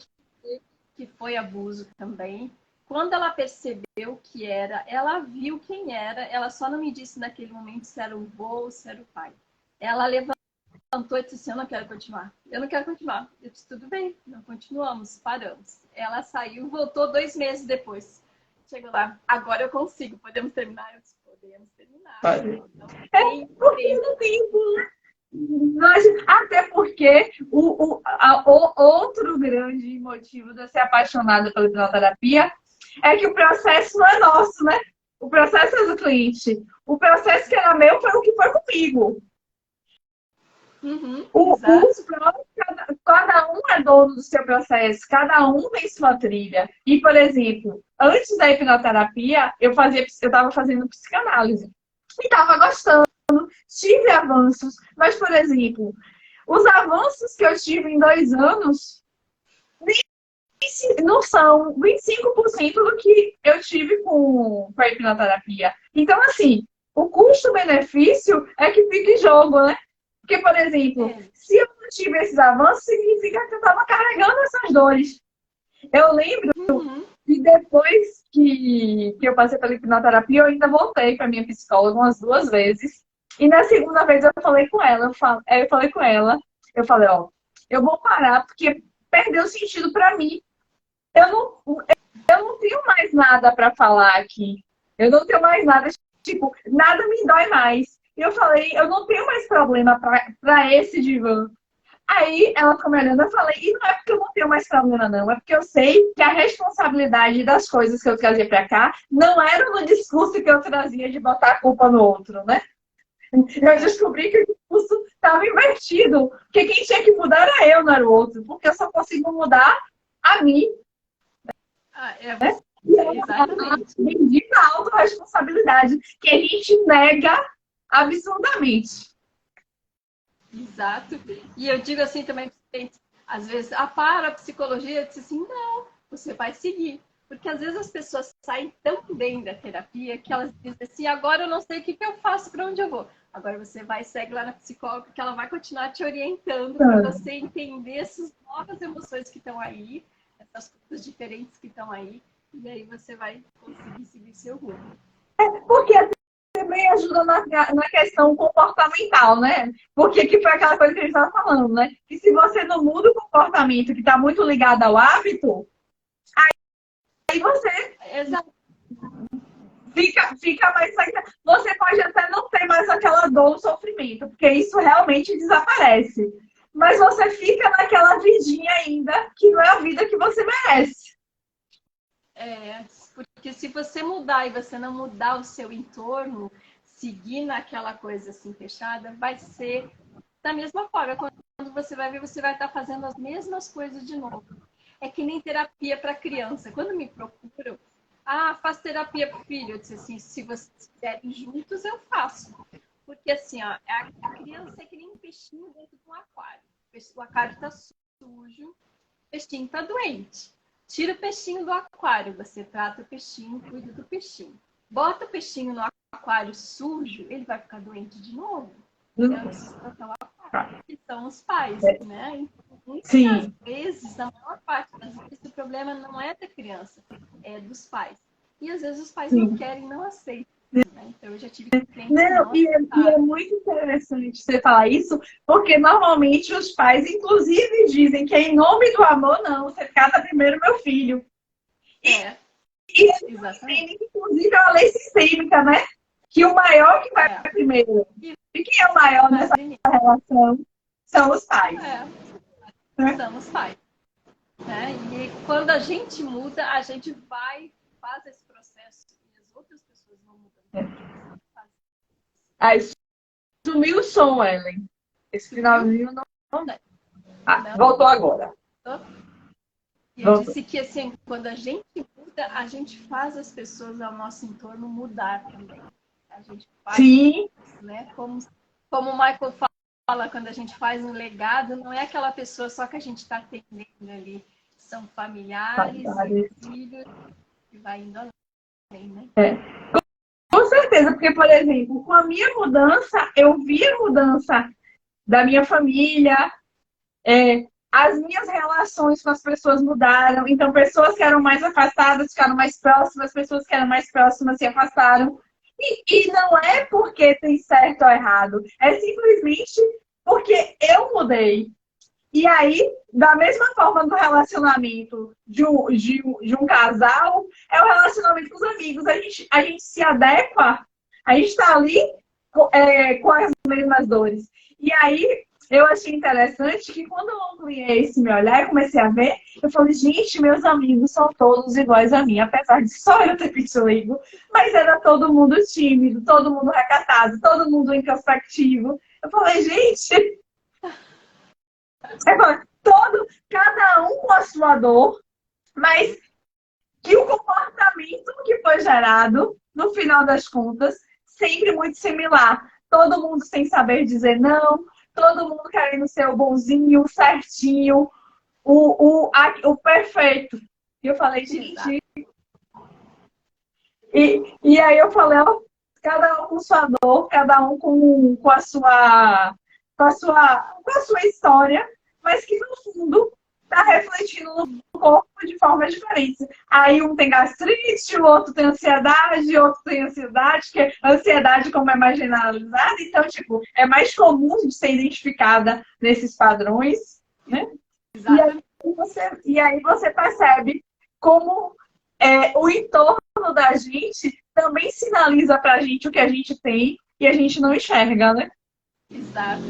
que foi abuso também. Quando ela percebeu que era, ela viu quem era, ela só não me disse naquele momento se era o vô ou se era o pai. Ela levantou e disse assim, eu não quero continuar. Eu não quero continuar. Eu disse, tudo bem, não continuamos, paramos. Ela saiu, voltou 2 meses depois. Chegou lá, agora eu consigo, podemos terminar? Eu disse, podemos terminar. Então, porque não tem até porque outro grande motivo de eu ser apaixonada pela hipnoterapia é que o processo não é nosso, né? O processo é do cliente. O processo que era meu foi o que foi comigo. Cada um é dono do seu processo, cada um tem sua trilha. E, por exemplo, antes da hipnoterapia, eu estava fazendo psicanálise. E estava gostando, tive avanços. Mas, por exemplo, os avanços que eu tive em 2 anos não são 25% do que eu tive com a hipnoterapia. Então, assim, o custo-benefício é que fica em jogo, né? Porque, por exemplo, se eu não tive esses avanços, significa que eu estava carregando essas dores. Eu lembro E depois que eu passei pela hipnoterapia, eu ainda voltei para minha psicóloga umas 2 vezes. E na segunda vez eu falei com ela, eu falei com ela, eu falei, ó, eu vou parar porque perdeu sentido para mim. Eu não tenho mais nada para falar aqui. Eu não tenho mais nada, tipo, nada me dói mais. E eu falei, eu não tenho mais problema para esse divã. Aí ela ficou me olhando, eu falei, e não é porque eu não tenho mais problema, não. É porque eu sei que a responsabilidade das coisas que eu trazia pra cá não era no discurso que eu trazia de botar a culpa no outro, né? Eu descobri que o discurso estava invertido. Porque quem tinha que mudar era eu, não era o outro. Porque eu só consigo mudar a mim, né? E é uma Exatamente. bendita autorresponsabilidade que a gente nega absurdamente. Exato. E eu digo assim também, às vezes, para a psicologia, eu disse assim, não, você vai seguir. Porque às vezes as pessoas saem tão bem da terapia que elas dizem assim, agora eu não sei o que eu faço, para onde eu vou. Agora você vai e segue lá na psicóloga, que ela vai continuar te orientando para você entender essas novas emoções que estão aí, essas coisas diferentes que estão aí, e aí você vai conseguir seguir seu rumo. Porque também ajuda na questão comportamental, né? Porque que foi aquela coisa que a gente estava falando, né? Que se você não muda o comportamento que está muito ligado ao hábito, aí você Exato. fica mais. Você pode até não ter mais aquela dor ou sofrimento, porque isso realmente desaparece. Mas você fica naquela vidinha ainda, que não é a vida que você merece. Porque se você mudar e você não mudar o seu entorno, seguir naquela coisa assim fechada, vai ser da mesma forma. Quando você vai ver, você vai estar fazendo as mesmas coisas de novo. É que nem terapia para criança. Quando me procuram, faz terapia para o filho. Eu disse assim, se vocês fizerem juntos, eu faço. Porque assim, ó, a criança é que nem um peixinho dentro de um aquário. O aquário está sujo, o peixinho está doente. Tira o peixinho do aquário, você trata o peixinho, cuida do peixinho. Bota o peixinho no aquário sujo, ele vai ficar doente de novo. Então, eu preciso tratar o aquário, que são os pais, né? Então, muitas vezes, na maior parte das vezes, o problema não é da criança, é dos pais. E às vezes os pais não querem, não aceitam. Né? Então, eu já tive clientes. Não, e é muito interessante você falar isso, porque normalmente os pais, inclusive, dizem que em nome do amor, não, você trata primeiro meu filho. E exatamente. Inclusive, é uma lei sistêmica, né? Que o maior que vai primeiro. E quem é o maior nessa relação são os pais. São os pais. Né? E quando a gente muda, a gente faz esse processo e as outras pessoas vão mudando. Aí sumiu o som, Ellen. Esse finalzinho não dá. Voltou agora. Eu disse que assim, quando a gente muda, a gente faz as pessoas ao nosso entorno mudar também. A gente faz, né? Como o Michael fala, quando a gente faz um legado, não é aquela pessoa só que a gente está atendendo ali. São familiares, filhos, que vai indo além, né? Com certeza, porque, por exemplo, com a minha mudança, eu vi a mudança da minha família, as minhas relações com as pessoas mudaram. Então, pessoas que eram mais afastadas ficaram mais próximas, pessoas que eram mais próximas se afastaram. E não é porque tem certo ou errado, é simplesmente porque eu mudei. E aí, da mesma forma no relacionamento de um casal, é o relacionamento com os amigos. A gente se adequa, a gente está ali com as mesmas dores. E aí, eu achei interessante que quando eu ampliei esse meu olhar e comecei a ver, eu falei, gente, meus amigos são todos iguais a mim, apesar de só eu ter vitiligo, mas era todo mundo tímido, todo mundo recatado, todo mundo introspectivo. Eu falei, gente... cada um com a sua dor, mas que o comportamento que foi gerado, no final das contas, sempre muito similar. Todo mundo sem saber dizer não, todo mundo querendo ser o bonzinho, o certinho, o perfeito. E eu falei, gente... E aí eu falei, ó, cada um com sua dor, cada um com a sua história, mas que no fundo tá refletindo no corpo de formas diferentes. Aí um tem gastrite, o outro tem ansiedade, o outro tem ansiedade, que a ansiedade como é mais generalizada, então, tipo, é mais comum de ser identificada nesses padrões, né? Exatamente. E aí você percebe como o entorno da gente também sinaliza pra gente o que a gente tem e a gente não enxerga, né? Exato.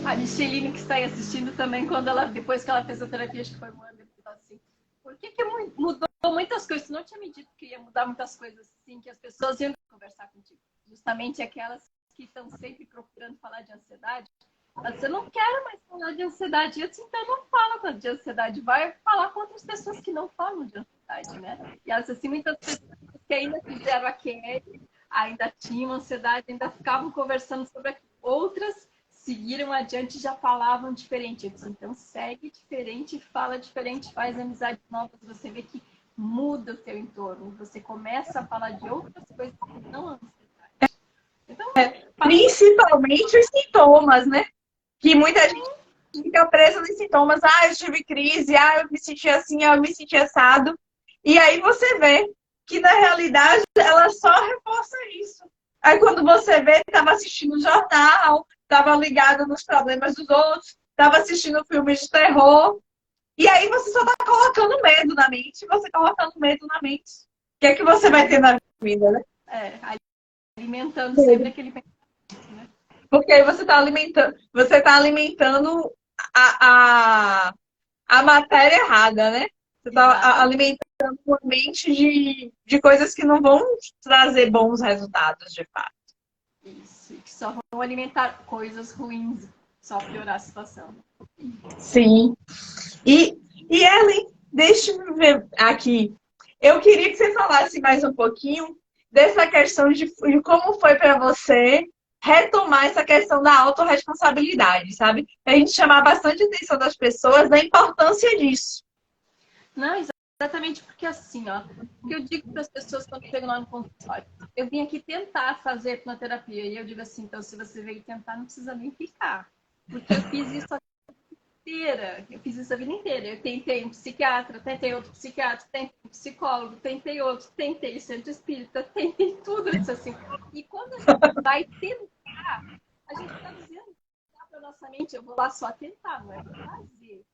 A Micheline que está aí assistindo também, depois que ela fez a terapia, acho que foi um ano, falou assim, por que mudou muitas coisas? Tu não tinha me dito que ia mudar muitas coisas assim, que as pessoas iam conversar contigo. Justamente aquelas que estão sempre procurando falar de ansiedade. Você não quer mais falar de ansiedade. Eu disse, então não fala de ansiedade. Vai falar com outras pessoas que não falam de ansiedade, né? E elas, assim, muitas pessoas que ainda fizeram a Kelly, ainda tinham ansiedade, ainda ficavam conversando sobre aquilo. Outras seguiram adiante e já falavam diferente. Eu disse, então segue diferente, fala diferente, faz amizades novas. Você vê que muda o teu entorno. Você começa a falar de outras coisas que não a ansiedade. Então, Principalmente os sintomas, né? Que muita gente fica presa nos sintomas. Ah, eu tive crise, ah, eu me senti assim, ah, eu me senti assado. E aí você vê que, na realidade, ela só reforça isso. Aí quando você vê, estava assistindo jornal, estava ligado nos problemas dos outros, estava assistindo filmes de terror. E aí você só está colocando medo na mente, você colocando medo na mente. O que é que você vai ter na vida, né? Alimentando sempre aquele pensamento, né? Porque aí você tá alimentando a matéria errada, né? Você está alimentando uma mente de coisas que não vão trazer bons resultados, de fato. Isso, que só vão alimentar coisas ruins, só piorar a situação. Sim. E Ellen, deixa-me ver aqui. Eu queria que você falasse mais um pouquinho dessa questão de como foi para você retomar essa questão da autorresponsabilidade, sabe? A gente chamar bastante a atenção das pessoas da importância disso. Não, exatamente porque assim, ó, o que eu digo para as pessoas quando chegam lá no consultório, eu vim aqui tentar fazer hipnoterapia, e eu digo assim, então se você veio tentar, não precisa nem ficar, porque eu fiz isso a vida inteira, eu fiz isso a vida inteira, eu tentei um psiquiatra, tentei outro psiquiatra, tentei um psicólogo, tentei outro, tentei centro espírita, tentei tudo, eu disse assim, e quando a gente vai tentar, a gente está dizendo para nossa mente, eu vou lá só tentar, não é para fazer.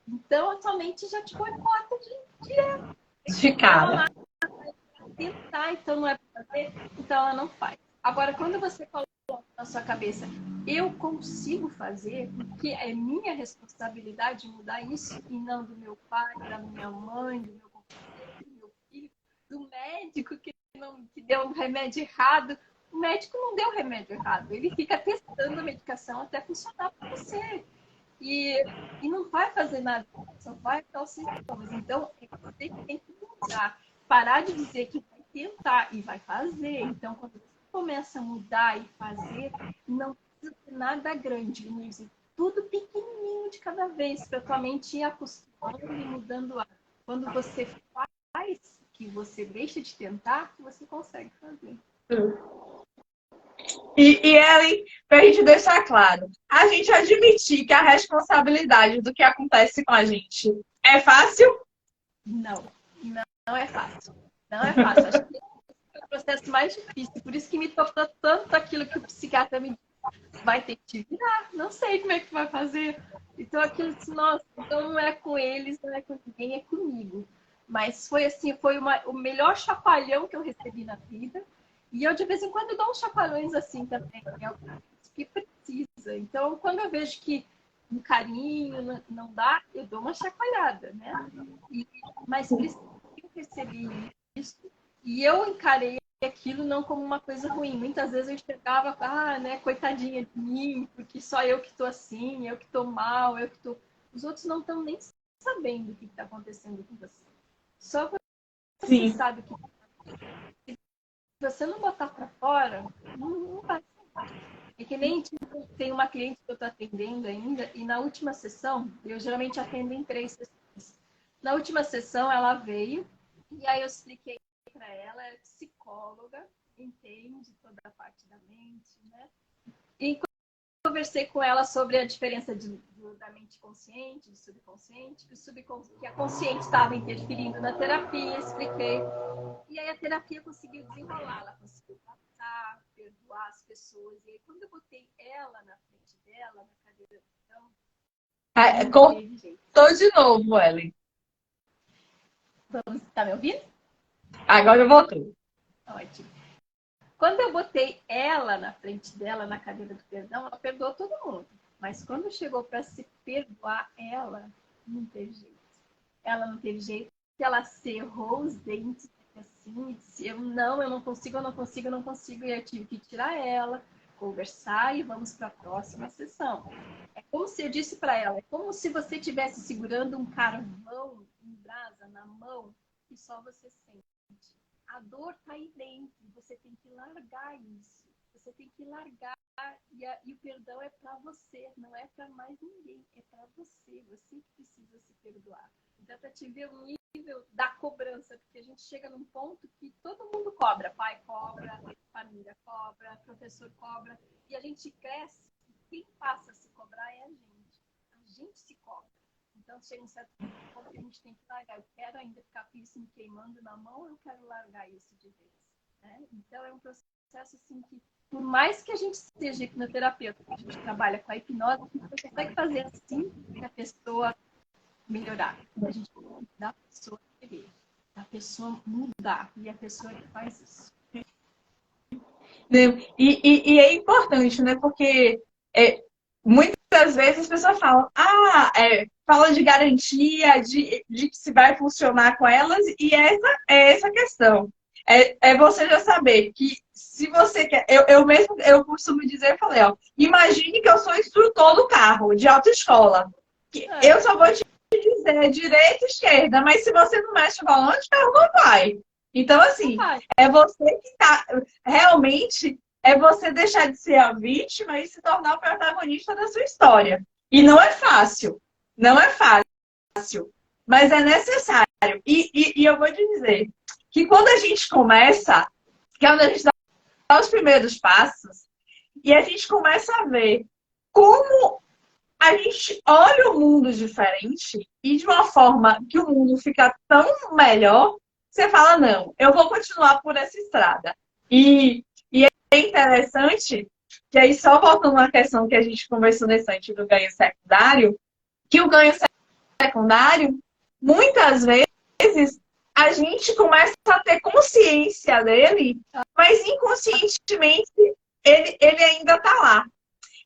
Então, a tua mente já te boicota direto. De cara. Tentar, então não é para fazer, então ela não faz. Agora, quando você coloca na sua cabeça, eu consigo fazer, porque é minha responsabilidade mudar isso, e não do meu pai, da minha mãe, do meu companheiro, do meu filho, do médico que deu um remédio errado. O médico não deu remédio errado, ele fica testando a medicação até funcionar para você. E não vai fazer nada, só vai ficar os sintomas. Então, é você que tem que mudar. Parar de dizer que vai tentar e vai fazer. Então, quando você começa a mudar e fazer, não precisa ter nada grande, Nise. Tudo pequenininho de cada vez, para a tua mente ir acostumando e mudando. Quando você faz, que você deixa de tentar, você consegue fazer. E Ellen, para a gente deixar claro, a gente admitir que a responsabilidade do que acontece com a gente é fácil? Não, não é fácil. Não é fácil. Acho que é o processo mais difícil. Por isso que me tocou tanto aquilo que o psiquiatra me disse. Vai ter que te virar. Não sei como é que tu vai fazer. Então aquilo disse, nossa, então não é com eles, não é com ninguém, é comigo. Mas foi assim, o melhor chacoalhão que eu recebi na vida. E eu, de vez em quando, dou uns chacoalhões assim também, que precisa. Então, quando eu vejo que um carinho não dá, eu dou uma chacoalhada, né? Mas eu recebi isso e eu encarei aquilo não como uma coisa ruim. Muitas vezes eu enxergava, né, coitadinha de mim, porque só eu que estou assim, eu que estou mal, eu que estou... Os outros não estão nem sabendo o que está acontecendo com você. Só você Sim. sabe o que está acontecendo. Se você não botar para fora, não vai ser. É que nem tem uma cliente que eu estou atendendo ainda, e na última sessão, eu geralmente atendo em 3 sessões. Na última sessão, ela veio, e aí eu expliquei para ela, é psicóloga, entende toda a parte da mente, né? E conversei com ela sobre a diferença da mente consciente, do subconsciente, que a consciente estava interferindo na terapia, expliquei. E aí a terapia conseguiu desenrolar, ela conseguiu passar, perdoar as pessoas. E aí quando eu botei ela na frente dela, na cadeira do chão, Cortou de novo, Ellen. Tá me ouvindo? Agora eu voltei. Ótimo. Quando eu botei ela na frente dela, na cadeira do perdão, ela perdoou todo mundo. Mas quando chegou para se perdoar, ela não teve jeito. Ela não teve jeito. Ela cerrou os dentes assim e disse, eu não consigo, eu não consigo, eu não consigo. E eu tive que tirar ela, conversar e vamos para a próxima sessão. É como se eu disse para ela, é como se você estivesse segurando um carvão em brasa na mão e só você sente. A dor está aí dentro, você tem que largar isso. Você tem que largar e o perdão é para você, não é para mais ninguém, é para você. Você que precisa se perdoar. Então, para te ver o nível da cobrança, porque a gente chega num ponto que todo mundo cobra. Pai cobra, família cobra, professor cobra. E a gente cresce e quem passa a se cobrar é a gente. A gente se cobra. Então, chega um certo ponto que a gente tem que largar. Eu quero ainda ficar piercing me queimando na mão, ou eu quero largar isso de vez. Né? Então, é um processo assim que, por mais que a gente seja hipnoterapeuta, que a gente trabalha com a hipnose, a gente consegue fazer assim que a pessoa melhorar. A gente dá a pessoa querer, a pessoa mudar. E a pessoa que faz isso. E é importante, né? Porque muitas vezes as pessoas falam, fala de garantia, de que se vai funcionar com elas, e essa a questão. É você já saber que se você quer. Eu costumo dizer, eu falei, ó, imagine que eu sou instrutor do carro, de autoescola. Eu só vou te dizer direita e esquerda, mas se você não mexe o volante, o carro não vai. Então, assim, é você que tá. Realmente, é você deixar de ser a vítima e se tornar o protagonista da sua história. E não é fácil. Não é fácil. Mas é necessário. E eu vou te dizer que quando a gente começa, que é onde a gente dá os primeiros passos, e a gente começa a ver como a gente olha o mundo diferente e de uma forma que o mundo fica tão melhor, você fala, não, eu vou continuar por essa estrada. E é interessante, que aí só voltando à questão que a gente conversou nesse antes do ganho secundário, que o ganho secundário, muitas vezes, a gente começa a ter consciência dele, mas inconscientemente ele ainda está lá.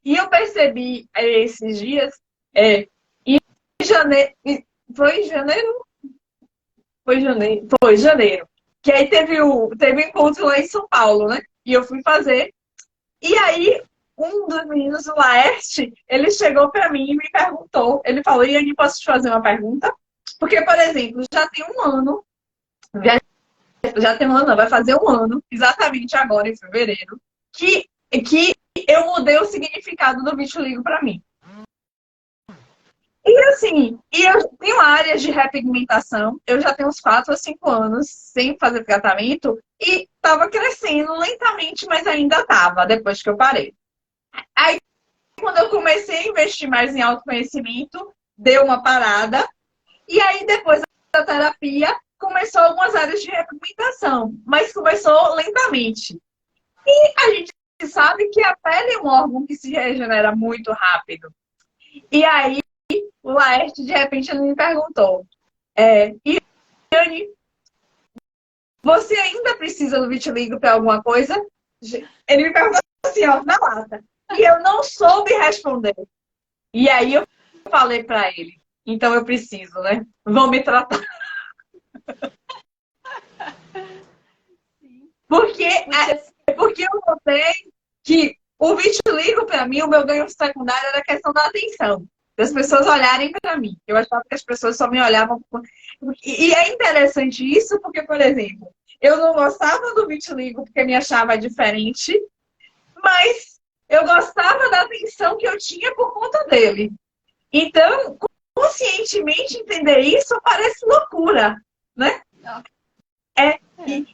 E eu percebi esses dias, em janeiro, foi janeiro? Foi janeiro. Que aí teve um encontro lá em São Paulo, né? E eu fui fazer. E aí, um dos meninos do Laerte, ele chegou para mim e me perguntou. Ele falou, Iane, posso te fazer uma pergunta? Porque, por exemplo, já tem um ano, vai fazer um ano, exatamente agora, em fevereiro, que eu mudei o significado do vitiligo para mim. E assim, eu tenho áreas de repigmentação, eu já tenho uns 4 a 5 anos sem fazer tratamento e estava crescendo lentamente, mas ainda estava, depois que eu parei. Aí, quando eu comecei a investir mais em autoconhecimento, deu uma parada, e aí depois da terapia, começou algumas áreas de repigmentação, mas começou lentamente. E a gente sabe que a pele é um órgão que se regenera muito rápido. E aí, o Laerte, de repente, ele me perguntou, Iane, você ainda precisa do vitiligo para alguma coisa? Ele me perguntou assim, ó, na lata. E eu não soube responder. E aí eu falei para ele, então eu preciso, né? Vão me tratar. Porque eu notei que o vitiligo, para mim, o meu ganho secundário era a questão da atenção. Das pessoas olharem para mim. Eu achava que as pessoas só me olhavam. E é interessante isso, porque, por exemplo, eu não gostava do vitiligo porque me achava diferente, mas eu gostava da atenção que eu tinha por conta dele. Então, conscientemente entender isso parece loucura, né?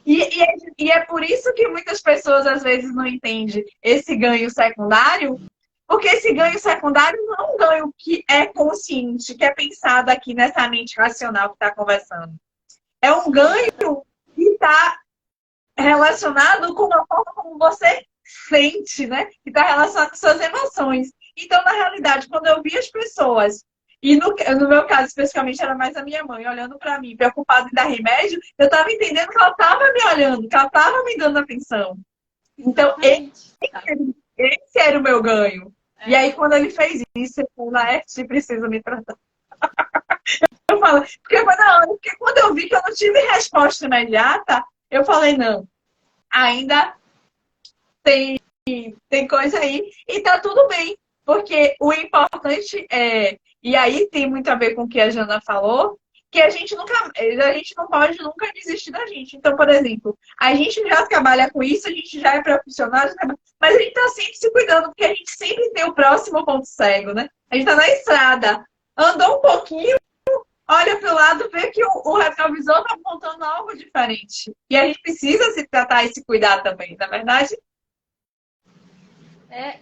E é por isso que muitas pessoas às vezes não entendem esse ganho secundário, Porque esse ganho secundário não é um ganho que é consciente, que é pensado aqui nessa mente racional que está conversando. É um ganho que está relacionado com a forma como você sente, né? Que está relacionado com suas emoções. Então, na realidade, quando eu vi as pessoas, e no meu caso especificamente era mais a minha mãe, olhando para mim, preocupada em dar remédio, eu estava entendendo que ela estava me olhando, que ela estava me dando atenção. Então, esse era o meu ganho. E aí, quando ele fez isso, eu falei, Laerte, precisa me tratar. Eu falo, porque foi na hora, porque quando eu vi que eu não tive resposta imediata, eu falei, não, ainda tem coisa aí, e tá tudo bem, porque o importante é, e aí tem muito a ver com o que a Jana falou, que a gente não pode nunca desistir da gente. Então, por exemplo, a gente já trabalha com isso, a gente já é profissional, mas a gente tá sempre se cuidando, porque a gente sempre tem o próximo ponto cego, né? A gente tá na estrada, andou um pouquinho, olha para o lado, vê que o retrovisor tá apontando algo diferente. E a gente precisa se tratar e se cuidar também, na verdade?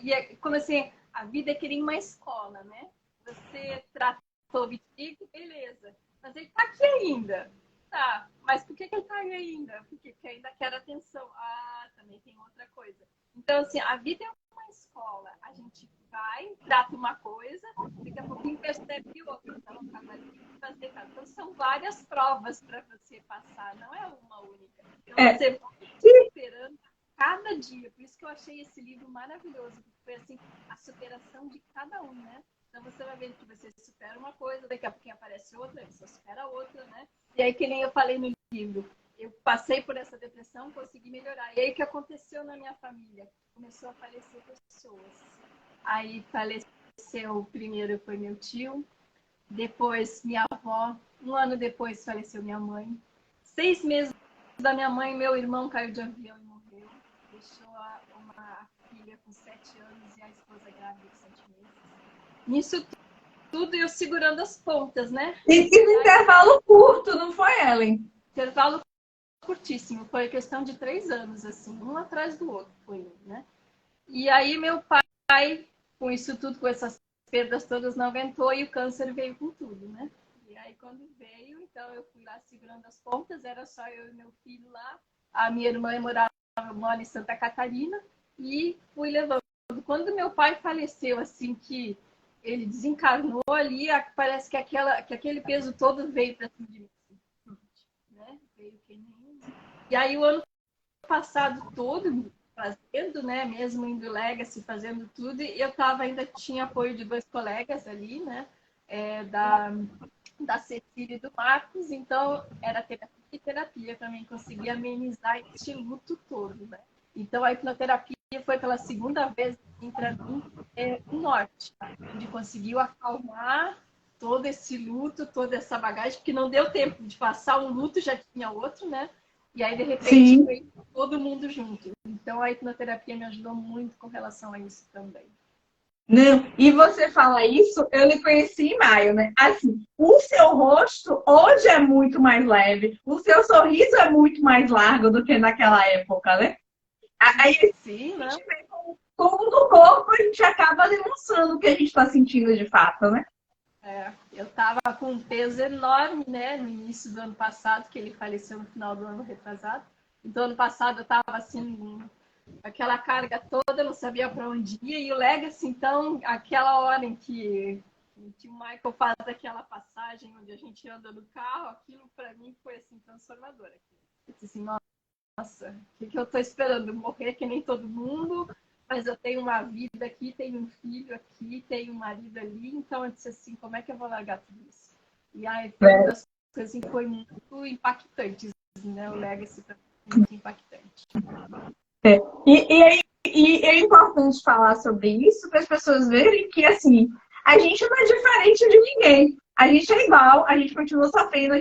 E é como assim, a vida é que nem uma escola, né? Você tratou o vitiligo, beleza. Mas ele tá aqui ainda. Tá, mas por que ele tá aí ainda? Porque ainda quer atenção. Ah, também tem outra coisa. Então, assim, a vida é uma escola. A gente vai, trata uma coisa, daqui a pouquinho percebe outra. Então, agora tem que fazer. Então, são várias provas para você passar, não é uma única. Então, você vai superando cada dia. Por isso que eu achei esse livro maravilhoso. Foi assim, a superação de cada um, né? Então você vai vendo que você supera uma coisa, daqui a pouquinho aparece outra, você supera outra, né? E aí, que nem eu falei no livro, eu passei por essa depressão, consegui melhorar. E aí, o que aconteceu na minha família? Começou a falecer pessoas. Aí faleceu, primeiro foi meu tio, depois minha avó, um ano depois faleceu minha mãe. 6 meses da minha mãe, meu irmão caiu de avião e morreu. Deixou uma filha com 7 anos e a esposa grávida de 7 meses. Nisso tudo eu segurando as pontas, né? E no intervalo curto, não foi, Ellen? Intervalo curtíssimo. Foi questão de 3 anos, assim, um atrás do outro, foi, né? E aí meu pai, com isso tudo, com essas perdas todas, não aguentou e o câncer veio com tudo, né? E aí quando veio, então eu fui lá segurando as pontas, era só eu e meu filho lá. A minha irmã mora em Santa Catarina e fui levando. Quando meu pai faleceu, assim, que ele desencarnou ali, parece que aquele peso todo veio para cima de mim. Né? Veio que nem... E aí o ano passado todo, fazendo, né? Mesmo indo Legacy, fazendo tudo, e eu tinha apoio de 2 colegas ali, né? Da Cecília e do Marcos, então era terapia também, conseguia amenizar esse luto todo, né? Então a hipnoterapia foi pela segunda vez para mim o norte, onde conseguiu acalmar todo esse luto, toda essa bagagem, porque não deu tempo de passar um luto, já tinha outro, né? E aí, de repente, veio todo mundo junto. Então, a hipnoterapia me ajudou muito com relação a isso também. Não, e você fala isso, eu lhe conheci em maio, né? Assim, o seu rosto hoje é muito mais leve, o seu sorriso é muito mais largo do que naquela época, né? Aí, sim, né? Como no corpo, a gente acaba demonstrando o que a gente está sentindo de fato, né? Eu tava com um peso enorme, né? No início do ano passado, que ele faleceu no final do ano retrasado. Então, ano passado eu tava assim, aquela carga toda, não sabia para onde ia. E o Legacy, então, aquela hora em que o Michael faz aquela passagem onde a gente anda no carro, aquilo para mim foi assim, transformador. Eu disse assim, nossa, o que eu tô esperando? Morrer que nem todo mundo, mas eu tenho uma vida aqui, tenho um filho aqui, tenho um marido ali, então eu disse assim, como é que eu vou largar tudo isso? E aí foi uma das coisas que foi muito impactante, né? O Legacy foi muito impactante. E é importante falar sobre isso para as pessoas verem que, assim, a gente não é diferente de ninguém. A gente é igual, a gente continua sofrendo,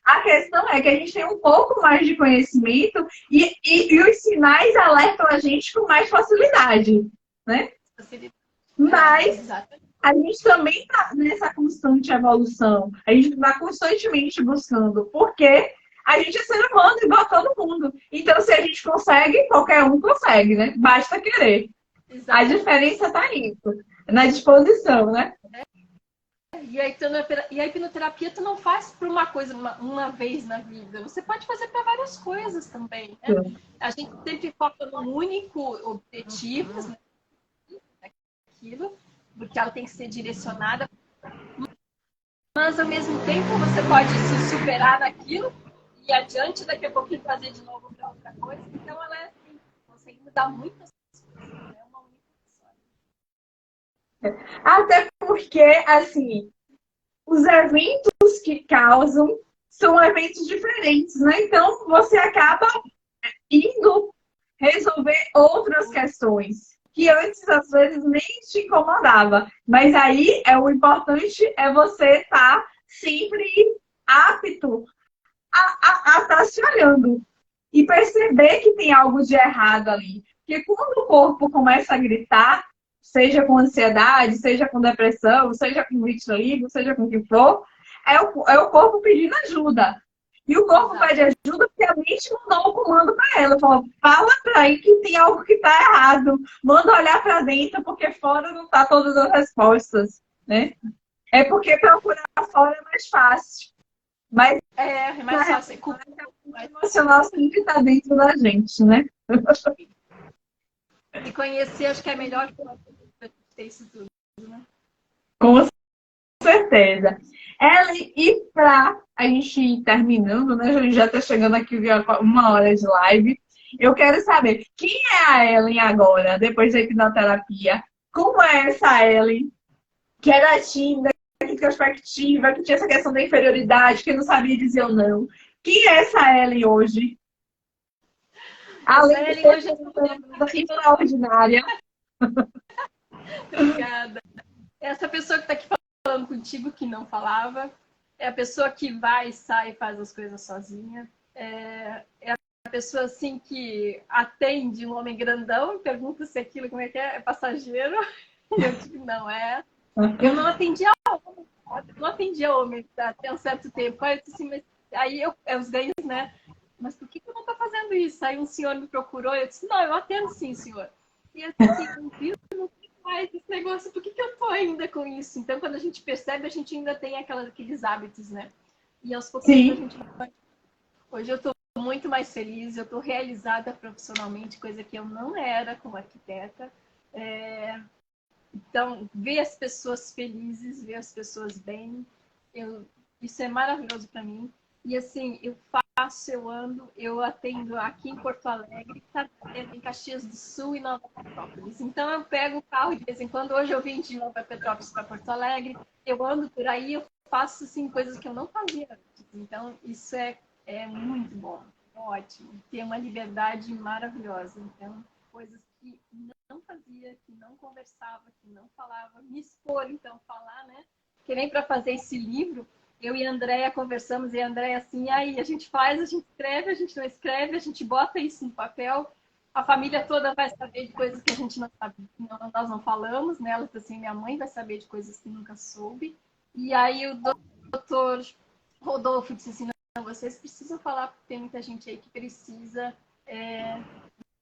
A questão é que a gente tem um pouco mais de conhecimento e os sinais alertam a gente com mais facilidade, né? Mas a gente também está nessa constante evolução. A gente está constantemente buscando, porque a gente é ser humano igual a todo mundo. Então, se a gente consegue, qualquer um consegue, né? Basta querer. A diferença está nisso, na disposição, né? E a hipnoterapia tu não faz por uma coisa uma vez na vida. Você pode fazer para várias coisas também, né? A gente sempre foca num único objetivo, né? Aquilo, porque ela tem que ser direcionada. Mas, ao mesmo tempo, você pode se superar naquilo e adiante, daqui a pouquinho fazer de novo para outra coisa. Então, ela consegue mudar muitas coisas. É uma única pessoa. Até porque, assim, os eventos que causam são eventos diferentes, né? Então, você acaba indo resolver outras questões que antes, às vezes, nem te incomodava. Mas aí, o importante é você estar sempre apto a estar se olhando e perceber que tem algo de errado ali. Porque quando o corpo começa a gritar, seja com ansiedade, seja com depressão, seja com vitiligo, seja com o que for, é o corpo pedindo ajuda. E o corpo pede ajuda porque a mente mandou o comando para ela. Falou, fala para aí que tem algo que está errado. Manda olhar para dentro, porque fora não tá todas as respostas, né? É porque procurar fora é mais fácil. Mas é mais fácil. O emocional sempre está dentro da gente, né? E conhecer, acho que é melhor que ter isso tudo, né? Com certeza. Ellen, e para a gente ir terminando, né? A gente já está chegando aqui 1 hora de live. Eu quero saber, quem é a Ellen agora, depois da hipnoterapia? Como é essa Ellen que era tímida, introspectiva, que tinha essa questão da inferioridade, que não sabia dizer ou não? Quem é essa Ellen hoje? Além de hoje ser extraordinária. Obrigada. Essa pessoa que está aqui falando contigo, que não falava, é a pessoa que vai, sai e faz as coisas sozinha. É a pessoa assim que atende um homem grandão e pergunta se aquilo como é passageiro. E eu digo, não é. Eu não atendia homem. Não atendia homem até um certo tempo. Aí eu disse assim, mas aí os ganhos, né? Mas por que eu não estou fazendo isso? Aí um senhor me procurou e eu disse, não, eu atendo sim, senhor. E eu disse, não faz esse negócio, por que eu tô ainda com isso? Então, quando a gente percebe, a gente ainda tem aqueles hábitos, né? E aos poucos a gente vai... Hoje eu estou muito mais feliz, eu estou realizada profissionalmente, coisa que eu não era como arquiteta. Então, ver as pessoas felizes, ver as pessoas bem, isso é maravilhoso para mim. E assim, eu ando, eu atendo aqui em Porto Alegre, em Caxias do Sul e Nova Petrópolis. Então eu pego o carro de vez em quando. Hoje eu vim de Nova Petrópolis para Porto Alegre, eu ando por aí, eu faço assim, coisas que eu não fazia antes. Então isso é muito bom, ótimo. Tem uma liberdade maravilhosa. Então, coisas que não fazia, que não conversava, que não falava, me expor, então falar, né? Que nem para fazer esse livro. Eu e a Andréia conversamos, e a Andréia assim, aí a gente faz, a gente escreve, a gente não escreve, a gente bota isso no papel, a família toda vai saber de coisas que a gente não sabe, nós não falamos, né? Ela disse assim, minha mãe vai saber de coisas que nunca soube. E aí o doutor Rodolfo disse assim, não, vocês precisam falar, porque tem muita gente aí que precisa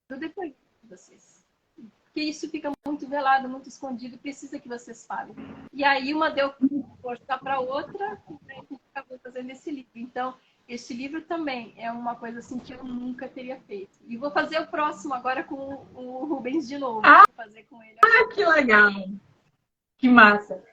do depoimento de vocês. Porque isso fica muito velado, muito escondido, precisa que vocês falem. E aí uma deu força para a outra, e a gente acabou fazendo esse livro. Então, esse livro também é uma coisa assim que eu nunca teria feito. E vou fazer o próximo agora com o Rubens de novo. Vou fazer com ele. Que legal! Que massa!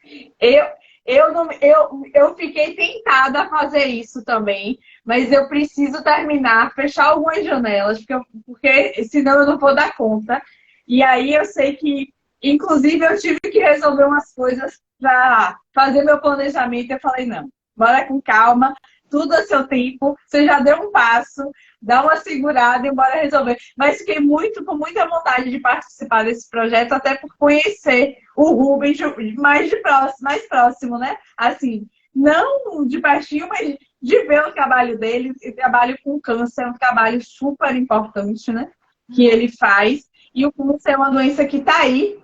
Eu fiquei tentada a fazer isso também, mas eu preciso terminar, fechar algumas janelas, porque senão eu não vou dar conta. E aí eu sei que, inclusive, eu tive que resolver umas coisas para fazer meu planejamento. Eu falei, não, bora com calma, tudo a seu tempo. Você já deu um passo, dá uma segurada e bora resolver. Mas fiquei com muita vontade de participar desse projeto, até por conhecer o Rubens mais próximo, né? Assim, não de pertinho, mas de ver o trabalho dele. O trabalho com câncer é um trabalho super importante, né? Que ele faz. E o câncer é uma doença que está aí.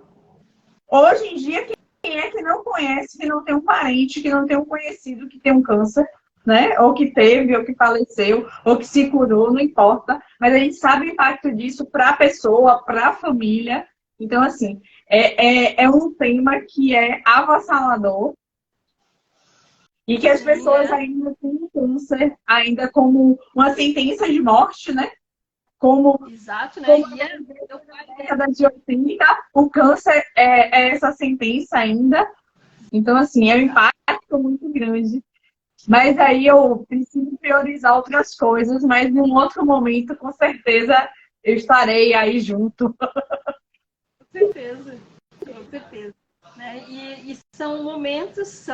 Hoje em dia, quem é que não conhece, que não tem um parente, que não tem um conhecido que tem um câncer, né? Ou que teve, ou que faleceu, ou que se curou, não importa. Mas a gente sabe o impacto disso para a pessoa, para a família. Então, assim, é um tema que é avassalador e que as pessoas ainda têm o câncer ainda como uma sentença de morte, né? Como, Exato, né? como E na década de 80, o câncer é essa sentença ainda. Então, assim, é um impacto muito grande. Mas aí eu preciso priorizar outras coisas, mas em um outro momento, com certeza, eu estarei aí junto. com certeza. Né? E são momentos,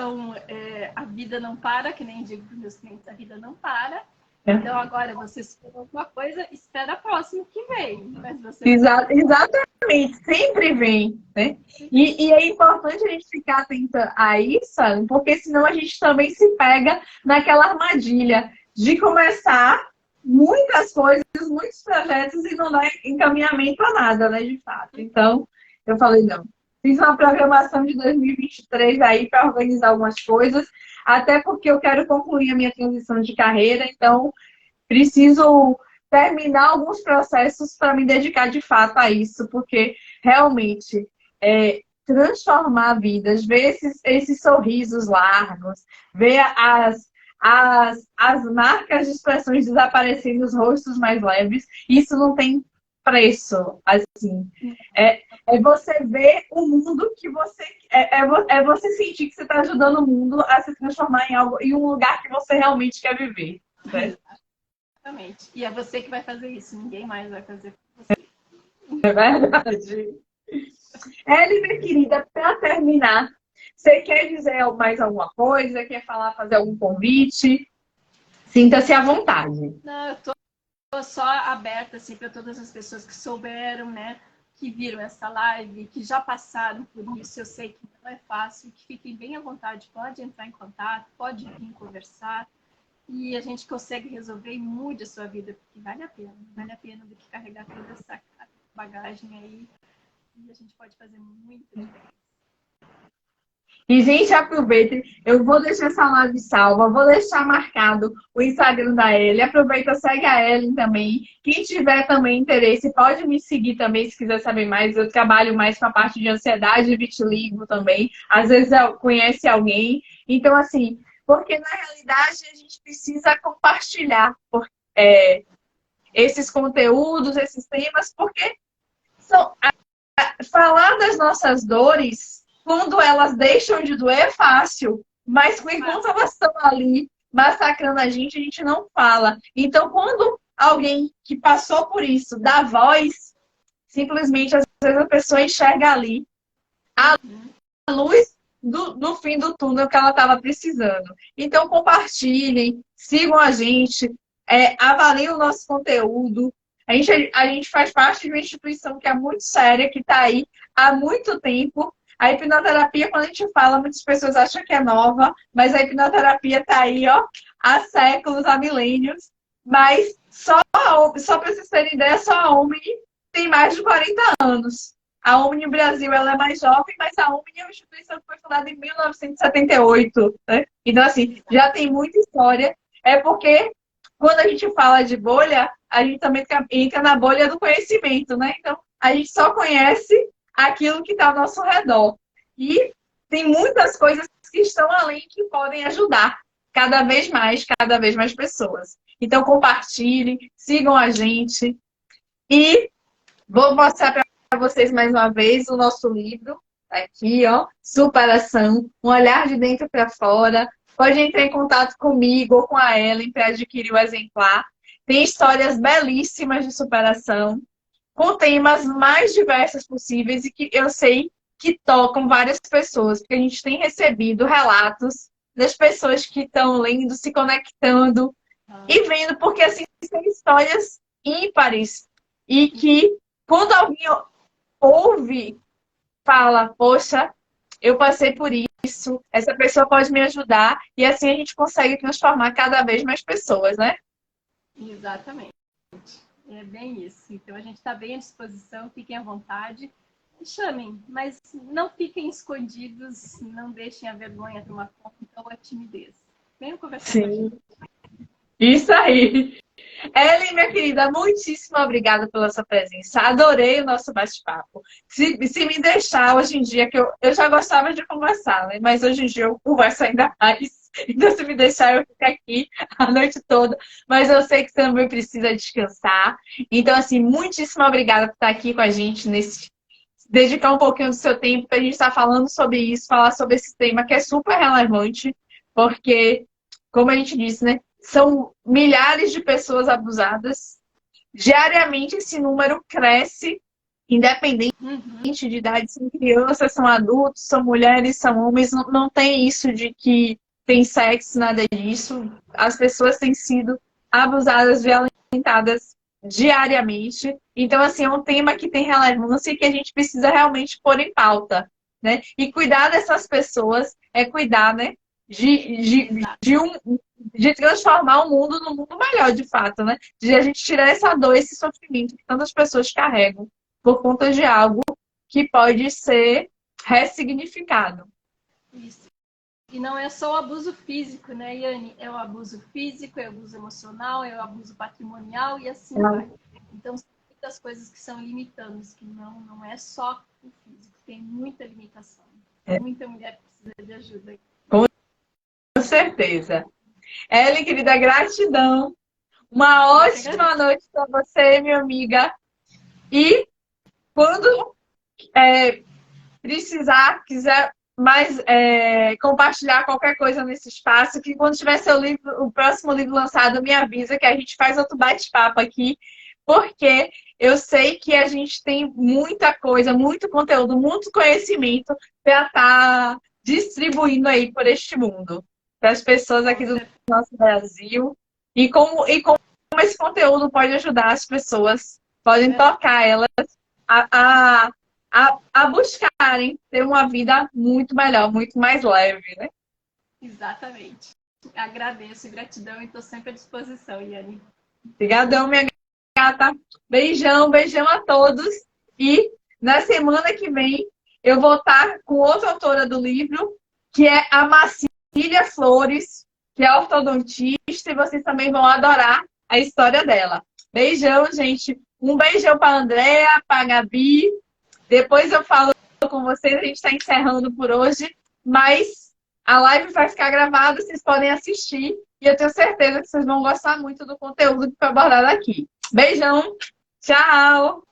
a vida não para, que nem digo para os meus clientes, a vida não para. Então agora você esperou alguma coisa, espera a próxima que vem. Mas você Exatamente, sempre vem, né? E é importante a gente ficar atenta a isso, porque senão a gente também se pega naquela armadilha de começar muitas coisas, muitos projetos e não dar encaminhamento a nada, né, de fato. Então, eu falei, não, fiz uma programação de 2023 aí para organizar algumas coisas, até porque eu quero concluir a minha transição de carreira, então preciso terminar alguns processos para me dedicar de fato a isso, porque realmente transformar vidas, ver esses sorrisos largos, ver as marcas de expressões desaparecendo, os rostos mais leves, isso não tem preço, assim. É você ver o mundo que você... É você sentir que você está ajudando o mundo a se transformar em um lugar que você realmente quer viver. Né? Exatamente. E é você que vai fazer isso, ninguém mais vai fazer por você. É verdade. Ellie, minha querida, para terminar, você quer dizer mais alguma coisa? Quer falar, fazer algum convite? Sinta-se à vontade. Não, eu tô só aberta assim, para todas as pessoas que souberam, né? Que viram essa live, que já passaram por isso. Eu sei que não é fácil, que fiquem bem à vontade, pode entrar em contato, pode vir conversar. E a gente consegue resolver e mude a sua vida, porque vale a pena do que carregar toda essa bagagem aí, e a gente pode fazer muita diferença. E, gente, aproveitem. Eu vou deixar essa live salva, vou deixar marcado o Instagram da Ellen. Aproveita, segue a Ellen também. Quem tiver também interesse, pode me seguir também, se quiser saber mais. Eu trabalho mais com a parte de ansiedade e vitiligo também. Às vezes conhece alguém. Então, assim, porque na realidade a gente precisa compartilhar esses conteúdos, esses temas, porque falar das nossas dores, quando elas deixam de doer, é fácil. Mas enquanto elas estão ali massacrando a gente não fala. Então, quando alguém que passou por isso dá voz, simplesmente, às vezes, a pessoa enxerga ali a luz do fim do túnel que ela estava precisando. Então, compartilhem, sigam a gente, avaliem o nosso conteúdo. A gente faz parte de uma instituição que é muito séria, que está aí há muito tempo. A hipnoterapia, quando a gente fala, muitas pessoas acham que é nova, mas a hipnoterapia está aí, ó, há séculos, há milênios. Mas só para vocês terem ideia, só a Omni tem mais de 40 anos. A Omni Brasil ela é mais jovem, mas a Omni é uma instituição que foi fundada em 1978. Né? Então, assim, já tem muita história. É porque quando a gente fala de bolha, a gente também entra na bolha do conhecimento, né? Então, a gente só conhece aquilo que está ao nosso redor. E tem muitas coisas que estão além que podem ajudar cada vez mais pessoas. Então, compartilhem, sigam a gente. E vou mostrar para vocês mais uma vez o nosso livro. Aqui, ó, Superação, um olhar de dentro para fora. Pode entrar em contato comigo ou com a Ellen para adquirir o exemplar. Tem histórias belíssimas de superação, com temas mais diversos possíveis e que eu sei que tocam várias pessoas, porque a gente tem recebido relatos das pessoas que estão lendo, se conectando e vendo, porque assim, são histórias ímpares e que quando alguém ouve, fala, poxa, eu passei por isso, essa pessoa pode me ajudar, e assim a gente consegue transformar cada vez mais pessoas, né? Exatamente. É bem isso. Então a gente está bem à disposição, fiquem à vontade, chamem, mas não fiquem escondidos, não deixem a vergonha tomar conta ou a timidez. Venham conversar com a gente. Isso aí. Ellen, minha querida, muitíssimo obrigada pela sua presença. Adorei o nosso bate-papo. Se me deixar hoje em dia, que eu já gostava de conversar, né? Mas hoje em dia eu converso ainda mais. Então, se me deixar, eu fico aqui a noite toda. Mas eu sei que você também precisa descansar. Então, assim, muitíssimo obrigada por estar aqui com a gente dedicar um pouquinho do seu tempo para a gente estar falando sobre isso, falar sobre esse tema que é super relevante, porque, como a gente disse, né? São milhares de pessoas abusadas. Diariamente esse número cresce, independente de idade. São crianças, são adultos, são mulheres, são homens. Não tem isso de que tem sexo, nada disso. As pessoas têm sido abusadas, violentadas diariamente. Então, assim, é um tema que tem relevância e que a gente precisa realmente pôr em pauta, né? E cuidar dessas pessoas é cuidar, né? De transformar o mundo num mundo melhor, de fato, né? De a gente tirar essa dor, esse sofrimento que tantas pessoas carregam por conta de algo que pode ser ressignificado. Isso. E não é só o abuso físico, né, Yane? É o abuso físico, é o abuso emocional, é o abuso patrimonial e assim vai. Então, são muitas coisas que são limitantes, que não é só o físico, tem muita limitação. Muita mulher precisa de ajuda. Com certeza. Ellen, querida, gratidão. Uma ótima noite para você, minha amiga. E quando quiser mais compartilhar qualquer coisa nesse espaço, que quando tiver o próximo livro lançado, me avisa que a gente faz outro bate-papo aqui, porque eu sei que a gente tem muita coisa, muito conteúdo, muito conhecimento para estar distribuindo aí por este mundo, para as pessoas aqui do nosso Brasil, e como esse conteúdo pode ajudar as pessoas, podem tocar elas a buscarem ter uma vida muito melhor, muito mais leve, né? Exatamente. Agradeço, gratidão e estou sempre à disposição, Yane. Obrigadão, minha gata. Beijão, beijão a todos. E na semana que vem eu vou estar com outra autora do livro, que é a Marcília Flores, que é ortodontista, e vocês também vão adorar a história dela. Beijão, gente. Um beijão para a Andrea, para a Gabi. Depois eu falo com vocês, a gente está encerrando por hoje, mas a live vai ficar gravada, vocês podem assistir e eu tenho certeza que vocês vão gostar muito do conteúdo que foi abordado aqui. Beijão, tchau!